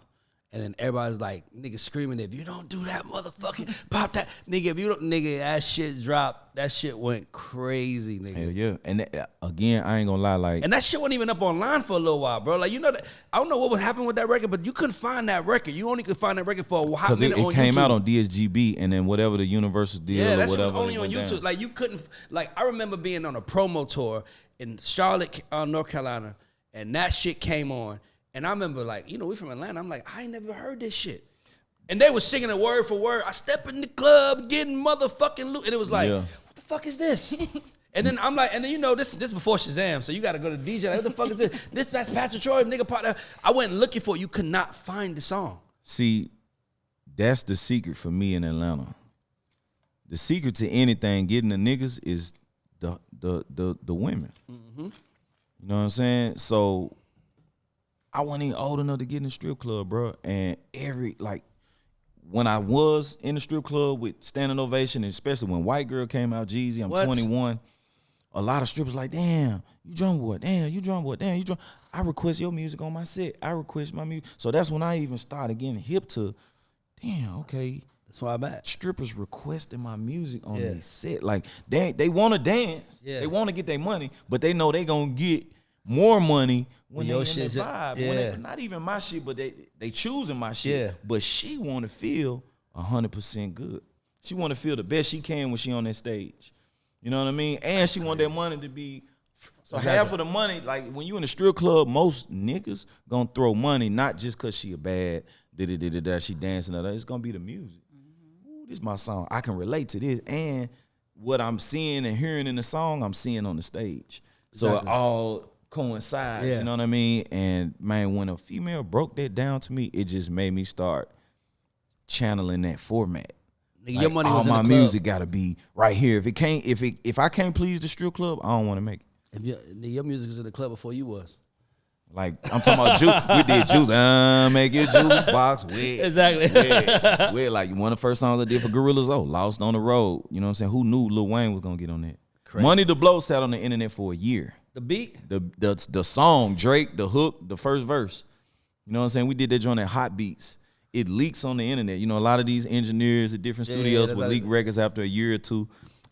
And then everybody's like, nigga screaming, if you don't do that, motherfucking pop that. Nigga, if you don't, nigga, that shit dropped. That shit went crazy, nigga. hell yeah. And again, I ain't gonna lie, like, And that shit wasn't even up online for a little while, bro. Like, you know, I don't know what was happening with that record, but you couldn't find that record. You only could find that record for a hot because minute it on came YouTube. out on DSGB, and then whatever the Universal deal Yeah, or that shit was whatever. only it on went YouTube. down. Like, you couldn't, like, I remember being on a promo tour in Charlotte, North Carolina, and that shit came on. And I remember, like, you know, we from Atlanta. I'm like, I ain't never heard this shit. And they was singing it word for word. I step in the club, getting motherfucking loot. And it was like, what the fuck is this? And then I'm like, and then you know, this before Shazam, so you got to go to DJ. Like, what the fuck is this? That's Pastor Troy, nigga partner. I went looking for it. You could not find the song. See, that's the secret for me in Atlanta. The secret to anything getting the niggas is the women. Mm-hmm. You know what I'm saying? So I wasn't even old enough to get in the strip club, bro. And when I was in the strip club with standing ovation, and especially when White Girl came out, Jeezy, I'm 21. A lot of strippers like, damn, you Drumma Boy, damn, you Drumma Boy, damn, you Drumma. I request your music on my set. I request my music. So that's when I even started getting hip to, damn, okay. That's why I'm at. Strippers requesting my music on their set. Like, they want to dance. Yeah. They want to get their money, but they know they going to get more money when your they in shit that vibe. yeah. When they, not even my shit, but they choosing my shit. Yeah. But she want to feel 100% good. She want to feel the best she can when she on that stage. You know what I mean? And she want that money to be. So half of the money, like when you in a strip club, most niggas gonna throw money, not just cause she a bad, she dancing, it's gonna be the music. Ooh, this my song. I can relate to this. And what I'm seeing and hearing in the song, I'm seeing on the stage. So it all coincides, you know what I mean? And man, when a female broke that down to me, it just made me start channeling that format. Nigga, Like, your money all was in my the club. music gotta be right here. If I can't please the strip club, I don't want to make it. If your music was in the club before you was. Like, I'm talking about juice. We did juice. Make your juice box wet. Exactly. Wet. Like, one of the first songs I did for Gorillaz, Lost on the Road. You know what I'm saying? Who knew Lil Wayne was gonna get on that? Crazy. Money to Blow sat on the internet for a year. The beat? The song, Drake, the hook, the first verse. You know what I'm saying? We did that joint at Hot Beats. It leaks on the internet. You know, a lot of these engineers at different studios would leak records after a year or two.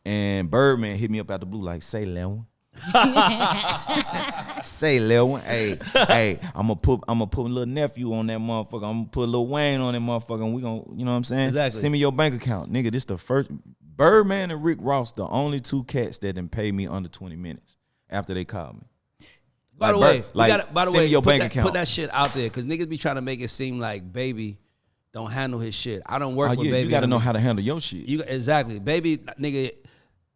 And Birdman hit me up out the blue like, say Lil. Say Lil. Hey, I'm gonna put a little nephew on that motherfucker. I'm gonna put Lil Wayne on that motherfucker. And we gonna, you know what I'm saying? Exactly. Send me your bank account. Nigga, this the first. Birdman and Rick Ross, the only two cats that didn't pay me under 20 minutes after they called me. By the way, send me your bank account. Put that shit out there because niggas be trying to make it seem like Baby don't handle his shit. I don't work with Baby. You gotta know how to handle your shit. Exactly. Baby, nigga,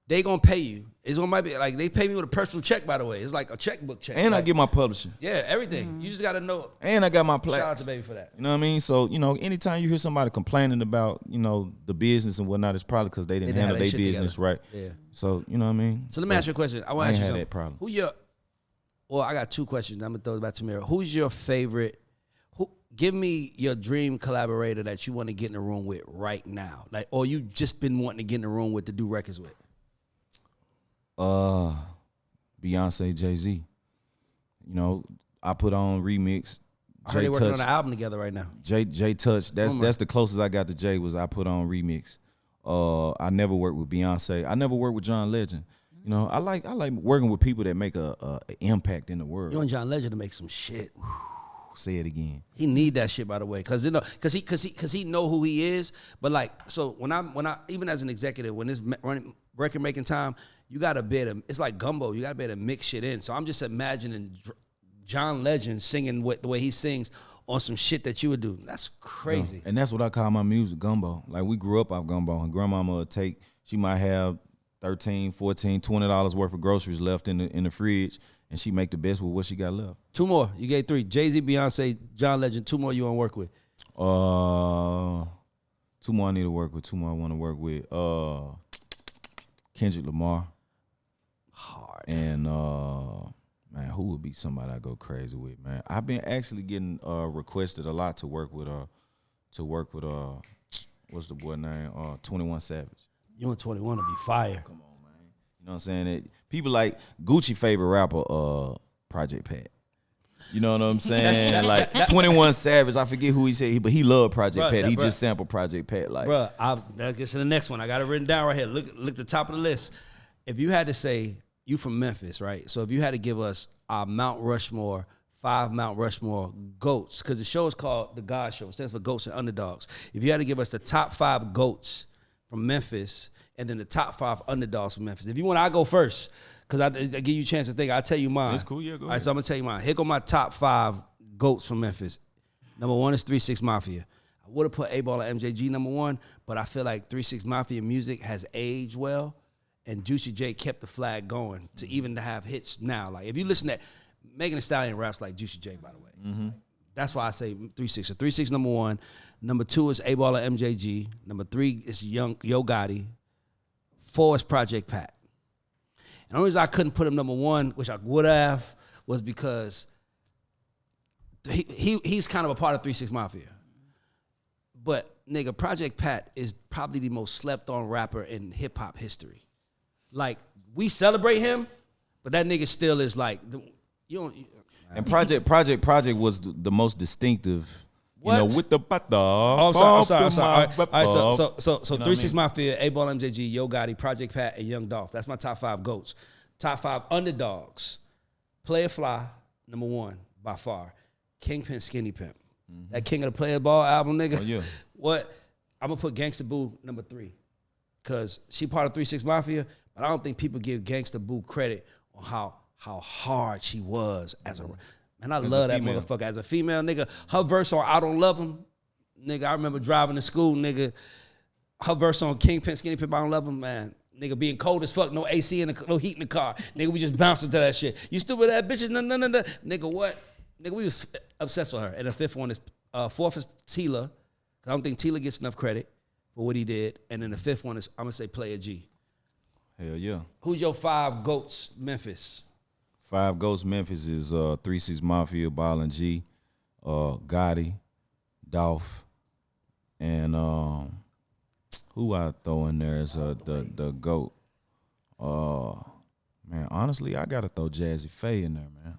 they gonna pay you. It's gonna might be like they pay me with a personal check, by the way. It's like a checkbook check. And like, I get my publishing. Yeah, everything. You just gotta know. And I got my plaques. Shout out to Baby for that. You know what I mean? So, you know, anytime you hear somebody complaining about, you know, the business and whatnot, it's probably because they didn't handle their business together. right. Yeah. So, you know what I mean? So let me ask you a question. I want to ask you something. That problem. Well, I got two questions. I'm gonna throw it back to Tamira. Who's your favorite? Give me your dream collaborator that you want to get in the room with right now, like, or you just been wanting to get in the room with to do records with. Beyonce, Jay-Z. You know, I put on remix. I heard they working on an album together right now. Jay Touch. That's the closest I got to Jay was I put on remix. I never worked with Beyonce. I never worked with John Legend. You know, I like working with people that make a impact in the world. You want John Legend to make some shit. Say it again. He need that shit, by the way, because he know who he is. But like, so when I even as an executive, when it's record making time, you got to be able to, it's like gumbo. You got to be able to mix shit in. So I'm just imagining John Legend singing the way he sings on some shit that you would do. That's crazy. Yeah. And that's what I call my music, gumbo. Like, we grew up off gumbo, and grandmama would she might have $13, $14, $20 worth of groceries left in the fridge, and she make the best with what she got left. Two more. You gave three. Jay-Z, Beyonce, John Legend. Two more you want to work with. Two more I need to work with. Two more I want to work with. Kendrick Lamar. Hard. And man, who would be somebody I go crazy with, man? I've been actually getting requested a lot to work with what's the boy name? 21 Savage. You and 21 to be fire. Come on, man. You know what I'm saying? People like Gucci favorite rapper, Project Pat. You know what I'm saying? Like 21 Savage, I forget who he said, but he loved Project Pat. He just sampled Project Pat. Like, bruh, that gets to the next one. I got it written down right here. Look at the top of the list. If you had to say, you from Memphis, right? So if you had to give us our Mount Rushmore, 5 Mount Rushmore GOATs, because the show is called The God Show. It stands for Goats and Underdogs. If you had to give us the top 5 GOATs from Memphis and then the top 5 underdogs from Memphis. If you want, I'll go first. Because I give you a chance to think. I'll tell you mine. That's cool, yeah, go ahead. All right, so I'm going to tell you mine. Here go my top 5 GOATs from Memphis. Number 1 is 3 6 Mafia. I would have put A-Ball and MJG number 1, but I feel like 3 6 Mafia music has aged well, and Juicy J kept the flag going to even to have hits now. Like, if you listen to Megan Thee Stallion raps like Juicy J, by the way. Mm-hmm. That's why I say 3 6. So 3 6 number 1. Number 2 is A-Ball and MJG. Number 3 is Yo Gotti. 4 is Project Pat. And the only reason I couldn't put him number 1, which I would have, was because he's kind of a part of 3 6 Mafia. But, nigga, Project Pat is probably the most slept-on rapper in hip-hop history. Like, we celebrate him, but that nigga still is like, and Project was the most distinctive. What? You know, with the butter. Oh, I'm sorry. All right, so You know 3 6 Mafia, A-Ball, MJG, Yo Gotti, Project Pat, and Young Dolph. That's my top 5 GOATs. Top 5 underdogs. Player Fly, number 1, by far. Kingpin, Skinny Pimp. Mm-hmm. That King of the Player Ball album, nigga. Oh, yeah. What? I'm going to put Gangsta Boo number 3. Because she part of 3 6 Mafia, but I don't think people give Gangsta Boo credit on how hard she was as a... And I love that motherfucker. As a female, nigga, her verse on I Don't Love Him, nigga, I remember driving to school, nigga, her verse on Kingpin, Skinny Pimp, I Don't Love Him, man. Nigga being cold as fuck, no AC and no heat in the car. Nigga, we just bouncing to that shit. You stupid ass bitches, no. Nigga, what? Nigga, we was obsessed with her. And the 5th one is, 4th is Tila. I don't think Tila gets enough credit for what he did. And then the 5th one is, I'm going to say Player G. Hell yeah. Who's your 5 GOATs, Memphis? 5 GOATs Memphis is 3 6 Mafia, Ball and G, Gotti, Dolph, and who I throw in there as the GOAT. Man, honestly, I gotta throw Jazzy Faye in there, man.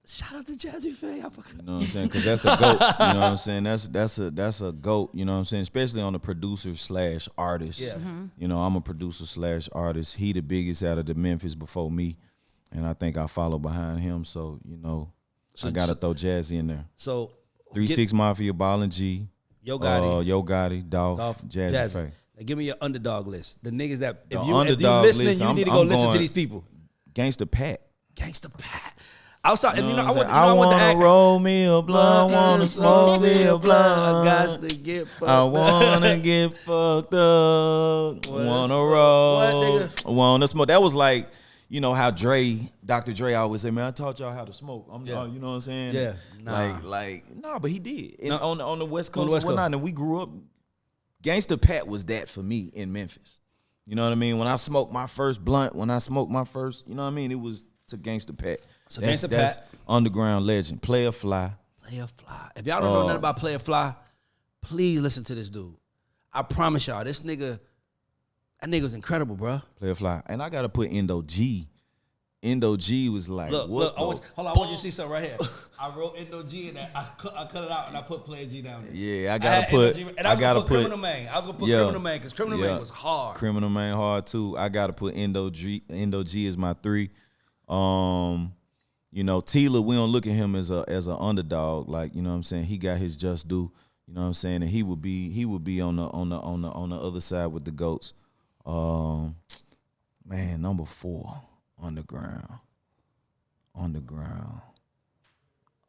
Shout out to Jazzy Faye. You know what I'm saying? Because that's a GOAT. You know what I'm saying? That's a GOAT. You know what I'm saying? Especially on the producer / artist. Yeah. Mm-hmm. You know, I'm a producer / artist. He the biggest out of the Memphis before me. And I think I follow behind him, so, you know, I got to throw Jazzy in there. So 3 6 Mafia, Ball and G, Yo Gotti, Dolph, Jazzy Faye. Now give me your underdog list. The niggas that, if you underdog listening, list, you need to I'm go listen to going these people. Gangsta Pat. Gangsta Pat. Outside, and I want to roll me a blunt, want to smoke me a blunt. I got to get fucked up. I want to get fucked up. Want to roll. What, nigga? Want to smoke. That was like, you know how Dr. Dre always say, man, I taught y'all how to smoke. You know what I'm saying? Yeah. Nah. Nah, but he did. And No. on the West Coast and whatnot, and we grew up. Gangsta Pat was that for me in Memphis. You know what I mean? When I smoked my first blunt, you know what I mean? It was to Gangsta Pat. So that's underground legend. Player Fly. Player Fly. If y'all don't know nothing about Player Fly, please listen to this dude. I promise y'all, that nigga's incredible, bro. Player Fly. And I got to put Endo G. Endo G was like, look, hold on, I want you to see something right here. I wrote Endo G in that. I cut it out and I put Player G down there. Yeah, I gotta put Criminal Man. I was gonna put Criminal Man because Criminal Man was hard. Criminal Man hard too. I gotta put Endo G. Endo G is my 3. You know, Tila, we don't look at him as an underdog. Like, you know what I'm saying? He got his just due. You know what I'm saying? And he would be on the other side with the GOATs. Man, number 4, underground.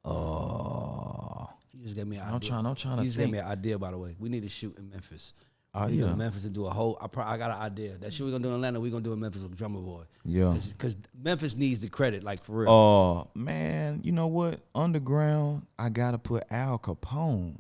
You just gave me an idea. I'm trying to think. You just gave me an idea, by the way. We need to shoot in Memphis. Oh, we yeah. go to Memphis and do a whole. I got an idea. That shit we're gonna do in Atlanta, we're gonna do in Memphis with Drumma Boy. Yeah. Because Memphis needs the credit, like for real. Oh, man, you know what? Underground, I gotta put Al Capone.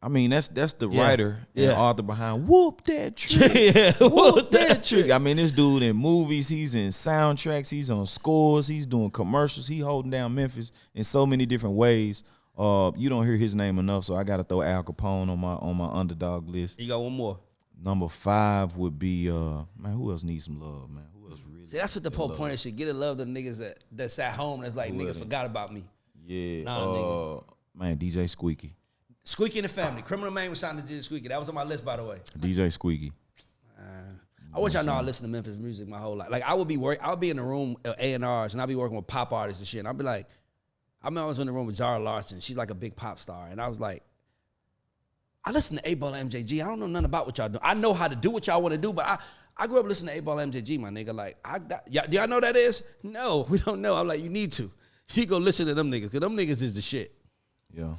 I mean, that's the writer and author behind Whoop That Trick. Whoop That Trick. I mean, this dude in movies, he's in soundtracks, he's on scores, he's doing commercials, he holding down Memphis in so many different ways. You don't hear his name enough, so I gotta throw Al Capone on my underdog list. You got one more. Number 5 would be man. Who else needs some love, man? Who else really? See, that's what the whole point is. Shit, get a love to the niggas that's at home. That's like niggas forgot about me. Yeah. Nigga. Man, DJ Squeaky. Squeaky and the Family. Criminal Man was signed to DJ Squeaky. That was on my list, by the way. DJ Squeaky. I want y'all know I listen to Memphis music my whole life. Like I would be in the room at A&Rs and I'd be working with pop artists and shit. And I'd be like, I remember I was in the room with Zara Larson. She's like a big pop star. And I was like, I listen to 8-Ball MJG. I don't know nothing about what y'all do. I know how to do what y'all want to do, but I grew up listening to 8-Ball MJG, my nigga. Like, do y'all know what that is? No, we don't know. I'm like, you need to. You go listen to them niggas, because them niggas is the shit. Yeah.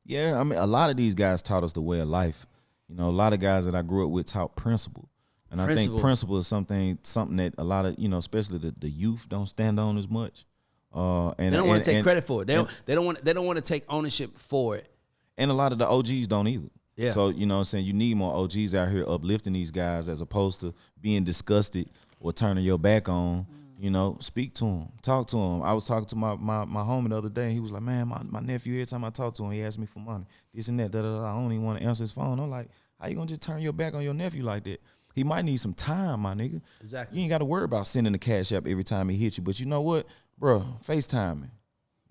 Yeah, I mean, a lot of these guys taught us the way of life. You know, a lot of guys that I grew up with taught principle. And I think principle is something that a lot of, you know, especially the youth don't stand on as much. And they don't want to take credit for it. They don't want to take ownership for it. And a lot of the OGs don't either. Yeah. So, you know what I'm saying, you need more OGs out here uplifting these guys as opposed to being disgusted or turning your back on. You know, speak to him, talk to him. I was talking to my homie the other day, and he was like, man, my nephew, every time I talk to him, he asks me for money, this and that, da-da-da. I don't even want to answer his phone. I'm like, how you gonna just turn your back on your nephew like that? He might need some time, my nigga. Exactly. You ain't got to worry about sending the cash app every time he hits you. But you know what, bro? FaceTime me.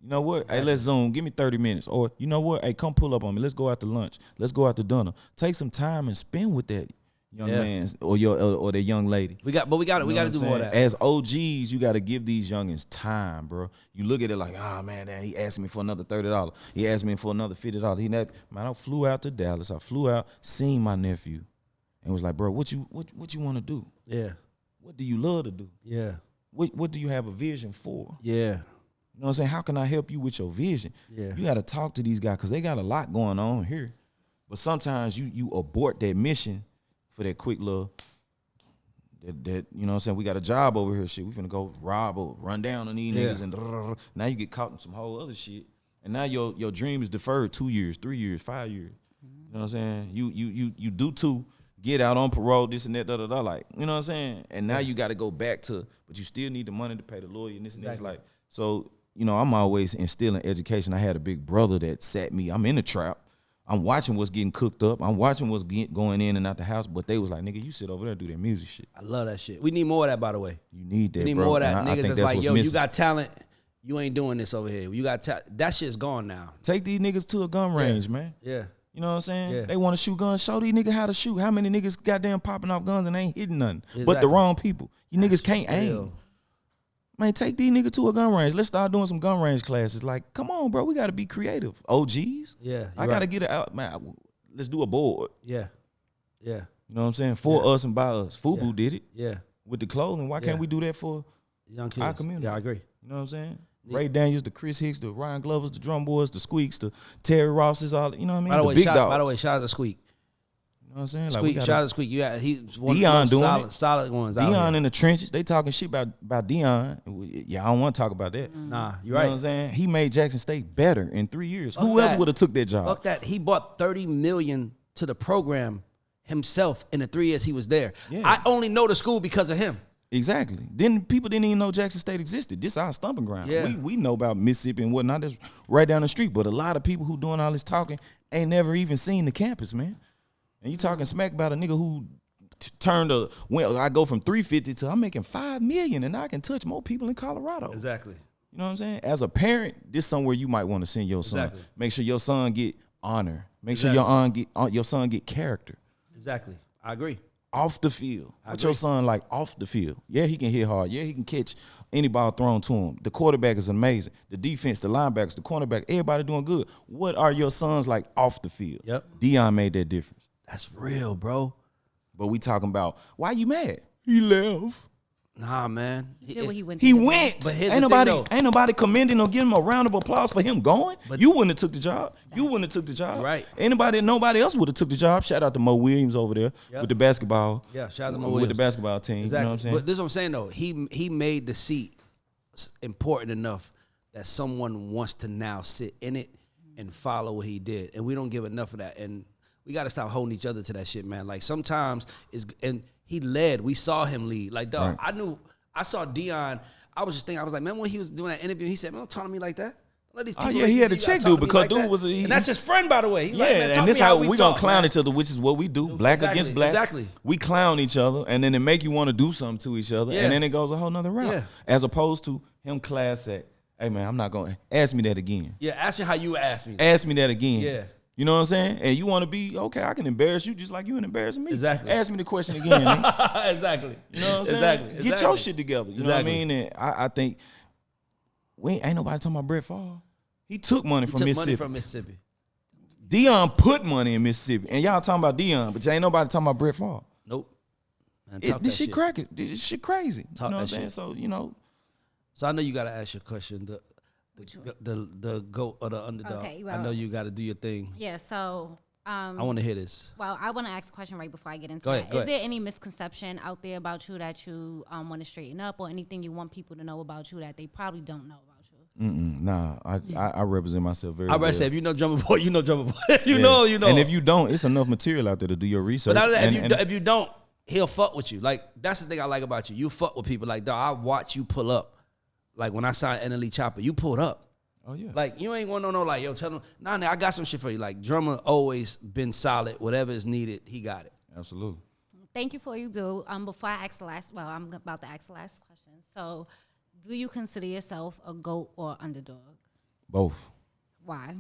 You know what? Hey, let's Zoom. Give me 30 minutes. Or you know what? Hey, come pull up on me. Let's go out to lunch. Let's go out to dinner. Take some time and spend with that young man or that young lady. We got to do more of that. As OGs, you got to give these youngins time, bro. You look at it like, man, he asked me for another $30. He asked me for another $50. Man, I flew out to Dallas. I flew out, seen my nephew, and was like, bro, what you want to do? Yeah. What do you love to do? Yeah. What do you have a vision for? Yeah. You know what I'm saying? How can I help you with your vision? Yeah. You got to talk to these guys because they got a lot going on here. But sometimes you abort that mission for that quick little, that you know what I'm saying? We got a job over here, shit. We finna go rob or run down on these niggas and now you get caught in some whole other shit. And now your dream is deferred 2 years, 3 years, 5 years. You know what I'm saying? You do 2, get out on parole, this and that, da-da-da, like, you know what I'm saying? And now you got to go back to, but you still need the money to pay the lawyer and this and that. Like, so, you know, I'm always instilling education. I had a big brother that sat me, I'm in the trap. I'm watching what's getting cooked up. I'm watching what's going in and out the house. But they was like, nigga, you sit over there and do that music shit. I love that shit. We need more of that, by the way. You need that, we need bro. more of that. Niggas that's like, yo, missing. you got talent. You ain't doing this over here. You got that shit's gone now. Take these niggas to a gun range, man. Yeah. You know what I'm saying? Yeah. They want to shoot guns. Show these niggas how to shoot. How many niggas goddamn popping off guns and ain't hitting nothing but the wrong people? You niggas can't aim. Man, take these niggas to a gun range. Let's start doing some gun range classes. Like, come on, bro. We got to be creative. OGs. Yeah. I got to get it out, man. Let's do a board. Yeah. Yeah. You know what I'm saying? For us and by us. Fubu did it. Yeah. With the clothing. Why can't we do that for young kids? Our community? Yeah, I agree. You know what I'm saying? Yeah. Ray Daniels, the Chris Hicks, the Ryan Glovers, the Drum Boys, the Squeaks, the Terry Rosses, all, you know what I mean? By the way, shout out to Squeak. You know what I'm saying? Like, Squeak, shout out to Squeak. Yeah, he's one Deion of the solid ones out Deion here. in the trenches. They talking shit about Deion. Yeah, I don't want to talk about that. Nah, you're you right. know what I'm saying? He made Jackson State better in 3 years. Who else would have took that job? Fuck that. He bought $30 million to the program himself in the 3 years he was there. Yeah. I only know the school because of him. Exactly. People didn't even know Jackson State existed. This is our stomping ground. Yeah. We know about Mississippi and whatnot. That's right down the street. But a lot of people who doing all this talking ain't never even seen the campus, man. And you talking smack about a nigga who I go from 350 to I'm making $5 million and I can touch more people in Colorado. Exactly. You know what I'm saying? As a parent, this is somewhere you might want to send your son. Exactly. Make sure your son get honor. Make sure your son get character. Exactly. I agree. Off the field. What your son like off the field? Yeah, he can hit hard. Yeah, he can catch any ball thrown to him. The quarterback is amazing. The defense, the linebackers, the cornerback, everybody doing good. What are your sons like off the field? Yep. Deion made that difference. That's real, bro. But we talking about, why you mad? He left. Nah, man. He went. But ain't nobody commending or giving him a round of applause for him going. But you wouldn't have took the job. You wouldn't have took the job. Right. Nobody else would have took the job. Shout out to Mo Williams over there with the basketball. Yeah, shout out to Mo with Williams. the basketball team. Exactly. You know what I'm saying? But this is what I'm saying though. He made the seat important enough that someone wants to now sit in it and follow what he did. And we don't give enough of that. And we got to stop holding each other to that shit, man. Like sometimes and he led. We saw him lead. Like, dog, right. I saw Deion. I was just thinking, I was like, man, when he was doing that interview, he said, man, don't talk to me like that. Let these Oh people yeah, he had to you gotta check talk dude to me because like dude that. was and that's his friend, by the way. He's yeah, like, man, talk and to this me how we gonna talk, clown man. each other, which is what we do. Black Exactly, against black. exactly. We clown each other, and then it make you want to do something to each other, Yeah. and then it goes a whole nother route. Yeah. As opposed to him class act. Hey man, I'm not gonna ask me that again. Yeah, ask me how you asked me. Ask me that again. Yeah. You know what I'm saying? And you want to be okay? I can embarrass you just like you embarrassing me. Exactly. Ask me the question again. nigga. Exactly. You know what I'm saying? Exactly. Get your shit together. You know what I Exactly. mean? And I think ain't nobody talking about Brett Favre. He took money from Took Mississippi. money from Mississippi. Deion put money in Mississippi, and y'all talking about Deion, but ain't nobody talking about Brett Favre. Nope. Man, talk This that shit crazy. This shit crazy. Talk you know that what I'm saying? shit. So So I know you got to ask your question. The goat or the underdog. Okay, I know you got to do your thing. Yeah, so I want to hear this. well, I want to ask a question right before I get into Go ahead, that. go Is ahead. there any misconception out there about you that you want to straighten up, or anything you want people to know about you that they probably don't know about you? nah, I represent myself very I well. would say if you know Drumma Boy, you know Drumma Boy. you Yeah. know, you know. And if you don't, it's enough material out there to do your research. but out of that, And- if you don't, he'll fuck with you. Like that's the thing I like about you. You fuck with people. Like dog, I watch you pull up. Like when I signed NLE Chopper, you pulled up. oh yeah, Like you ain't want to know. Like yo, tell them. Nah, I got some shit for you. Like Drummer always been solid. Whatever is needed, he got it. absolutely. Thank you for you do. Before I ask the last, well, I'm about to ask the last question. So, do you consider yourself a GOAT or underdog? Both. Why?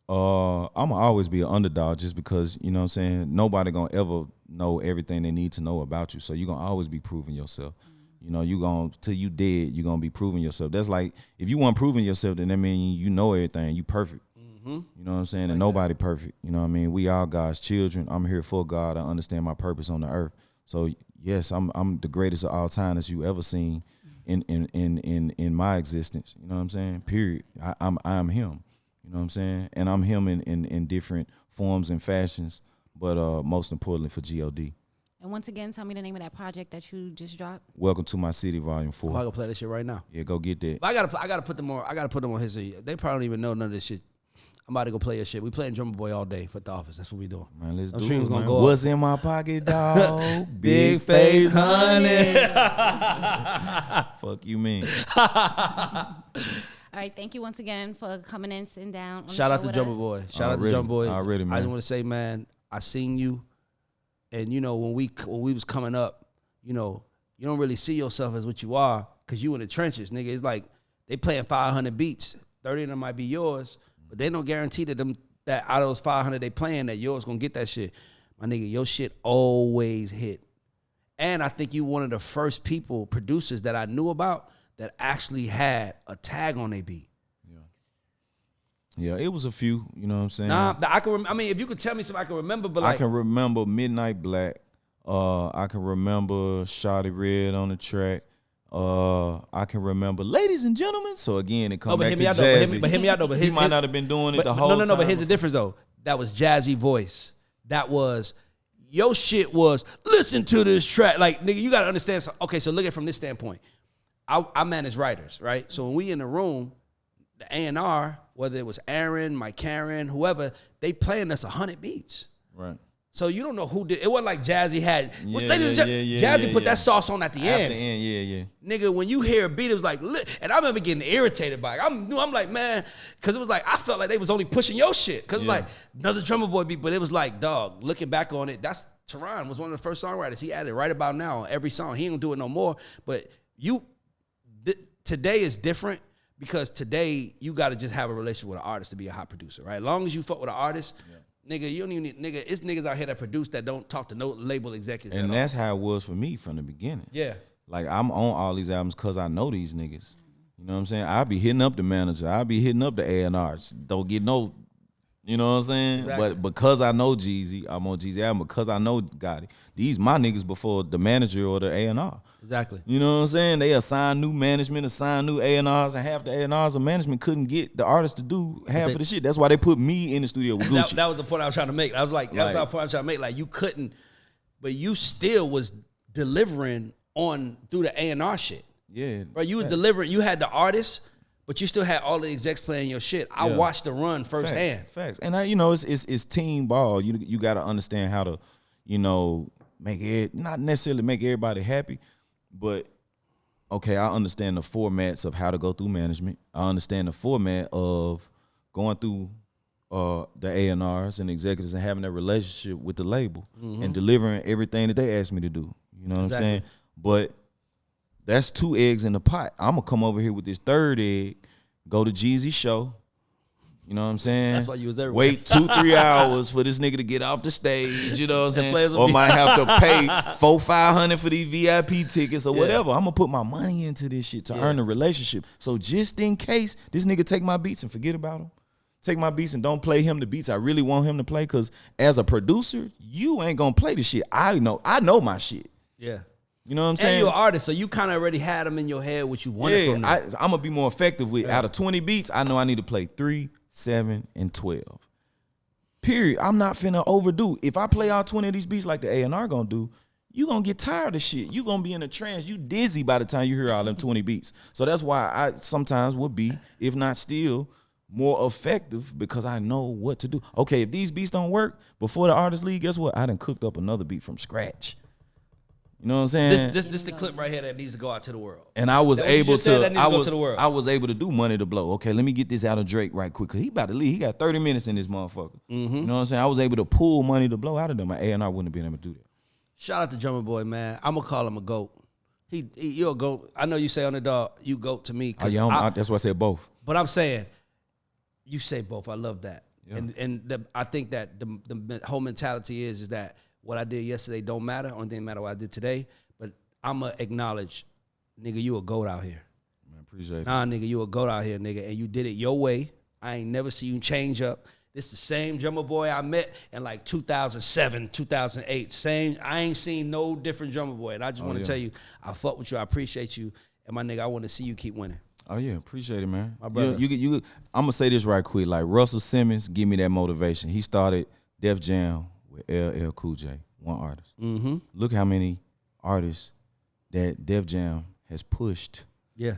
I'm gonna always be an underdog just because, you know what I'm saying, nobody gonna ever know everything they need to know about you. So you're gonna always be proving yourself. You know, you gonna till you dead, you're gonna be proving yourself. That's like if you weren't proving yourself, then that means you know everything. You perfect. You know what I'm saying? And nobody perfect. You know what I mean? We all God's children. I'm here for God. I understand my purpose on the earth. So yes, I'm the greatest of all time that you ever seen in my existence. You know what I'm saying? Period. I'm him. You know what I'm saying? And I'm him in different forms and fashions, but most importantly for God. And once again, tell me the name of that project that you just dropped. Welcome to My City, Volume 4. I'm gonna play that shit right now. Yeah, go get that. But I gotta put them on. I gotta put them on his. They probably don't even know none of this shit. I'm about to go play your shit. We playing Drumma Boy all day for the office. That's what we doing. Man, let's Them do streams it, gonna man. go up. What's in my pocket, dog? Big face, honey. Fuck you, man. All right, thank you once again for coming in, sitting down. On the Shout out show to with Drumma us. Boy. Shout out to Already, Drumma Boy. already, I man. just want to say, man, I seen you, and you know when we was coming up, you know you don't really see yourself as what you are because you in the trenches, nigga. It's like they playing 500 beats, 30 of them might be yours, but they don't guarantee that out of those 500 they playing that yours gonna get that shit. My nigga, your shit always hit, and I think you one of the first producers that I knew about that actually had a tag on their beat. Yeah, it was a few, you know what I'm saying? Nah, I mean, if you could tell me something I can remember, but I like, can remember Midnight Black. I can remember Shawty Red on the track. I can remember Ladies and Gentlemen. So again, it comes back to Jazzy. But hit me out though. But he might not have been doing it the whole no. time. But here's the difference though. That was jazzy voice. That was your shit. Was listen to this track. Like nigga, you gotta understand. So, okay, so look at it from this standpoint. I manage writers, right? So when we in the room, the A&R, whether it was Aaron, Mike Karen, whoever, they playing us 100 beats. Right. So you don't know who did. It wasn't like Jazzy had. Yeah, Jazzy put that sauce on at the end. Yeah. Nigga, when you hear a beat, it was like, and I remember getting irritated by it. I'm like, man, because it was like, I felt like they was only pushing your shit. Because it was like, another Drumma Boy beat, but it was like, dog, looking back on it, that's Teron was one of the first songwriters. He added right about now on every song. He ain't do it no more. But today is different because today you got to just have a relationship with an artist to be a hot producer, right? As long as you fuck with an artist, nigga, you don't even need, nigga, it's niggas out here that produce that don't talk to no label executives. And that's how it was for me from the beginning. Yeah. Like, I'm on all these albums because I know these niggas. You know what I'm saying? I'll be hitting up the manager. I'll be hitting up the A&Rs. Don't get no, you know what I'm saying? Exactly. But because I know Jeezy, I'm on Jeezy album. Because I know Gotti, these my niggas before the manager or the A&R. Exactly. You know what I'm saying? They assign new management, assign new A&Rs, and half the A&Rs of management couldn't get the artist to do half of the shit. That's why they put me in the studio with Gucci. That was the point I was trying to make. I was like, that's the point I was trying to make. Like, you couldn't, but you still was delivering through the A&R shit. Yeah. Right? You was delivering, you had the artist, but you still had all the execs playing your shit. I watched the run firsthand. Facts. And it's team ball. You got to understand how to, make it, not necessarily make everybody happy, but okay, I understand the formats of how to go through management. I understand the format of going through the A&Rs and executives and having that relationship with the label and delivering everything that they ask me to do. You know what I'm saying? But that's 2 eggs in the pot. I'm going to come over here with this 3rd egg, go to Jeezy's show. You know what I'm saying? That's why you was there. Wait 2-3 hours for this nigga to get off the stage. You know what I'm saying? players will Or be- might have to pay $400-500 for these VIP tickets or whatever. I'm gonna put my money into this shit to earn a relationship. So just in case this nigga take my beats and forget about him, take my beats and don't play him the beats I really want him to play. Cause as a producer, you ain't gonna play the shit. I know my shit. Yeah. You know what I'm saying? And you're an artist, so you kind of already had them in your head what you wanted from them. I'm gonna be more effective with out of 20 beats. I know I need to play 3, 7, and 12. Period. I'm not finna overdo. If I play all 20 of these beats like the A&R gonna do, you gonna get tired of shit. You gonna be in a trance. You dizzy by the time you hear all them 20 beats. So that's why I sometimes would be, if not still, more effective because I know what to do. Okay, if these beats don't work before the artist league, guess what? I done cooked up another beat from scratch. You know what I'm saying? This the clip right here that needs to go out to the world. And I was able to, I was able to do Money to Blow. Okay, let me get this out of Drake right quick. Cause he about to leave. He got 30 minutes in this motherfucker. You know what I'm saying? I was able to pull Money to Blow out of them. My A&R wouldn't have been able to do that. Shout out to Drumma Boy, man. I'm gonna call him a GOAT. You're a GOAT. I know you say Underdog, you GOAT to me. That's why I said both. But I'm saying, you say both. I love that. Yeah. I think that the whole mentality is that what I did yesterday don't matter. Only thing matter what I did today. But I'm going to acknowledge, nigga, you a GOAT out here. Man, appreciate it. Nah, nigga, you a GOAT out here, nigga. And you did it your way. I ain't never see you change up. This the same Drumma Boy I met in like 2007, 2008. Same. I ain't seen no different Drumma Boy. And I just want to tell you, I fuck with you. I appreciate you. And my nigga, I want to see you keep winning. Oh yeah, appreciate it, man. My brother. I'm gonna say this right quick. Like Russell Simmons, give me that motivation. He started Def Jam with LL Cool J, one artist. Look how many artists that Def Jam has pushed. Yeah.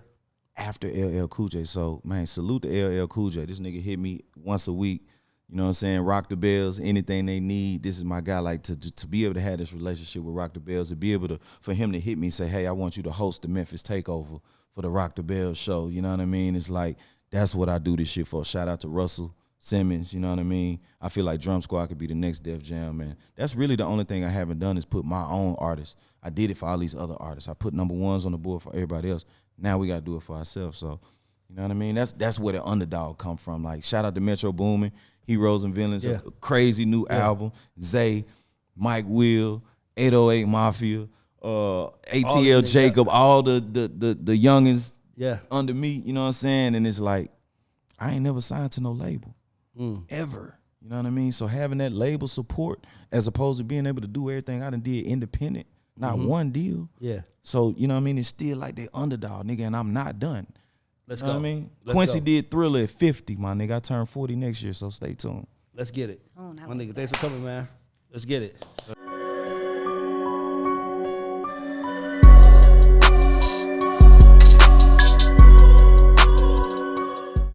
After LL Cool J. So man, salute to LL Cool J. This nigga hit me once a week. You know what I'm saying? Rock the Bells, anything they need. This is my guy. Like to be able to have this relationship with Rock the Bells, to be able to for him to hit me and say, hey, I want you to host the Memphis Takeover for the Rock the Bells show. You know what I mean? It's like that's what I do this shit for. Shout out to Russell Simmons. You know what I mean? I feel like Drum Squad could be the next Def Jam, man. That's really the only thing I haven't done is put my own artists. I did it for all these other artists. I put number ones on the board for everybody else. Now we gotta do it for ourselves. So, you know what I mean? That's where the Underdog come from. Like shout out to Metro Boomin, Heroes and Villains, a crazy new album. Zay, Mike Will, 808 Mafia, ATL Jacob, all the youngins under me. You know what I'm saying? And it's like I ain't never signed to no label ever. You know what I mean? So having that label support as opposed to being able to do everything I done did independent, not one deal. Yeah. So, you know what I mean? It's still like the Underdog, nigga, and I'm not done. Let's go. go. What I mean? Let's Quincy go. did Thriller at 50, my nigga. I turned 40 next year, so stay tuned. Let's get it. My nigga, thanks for coming, man. Let's get it.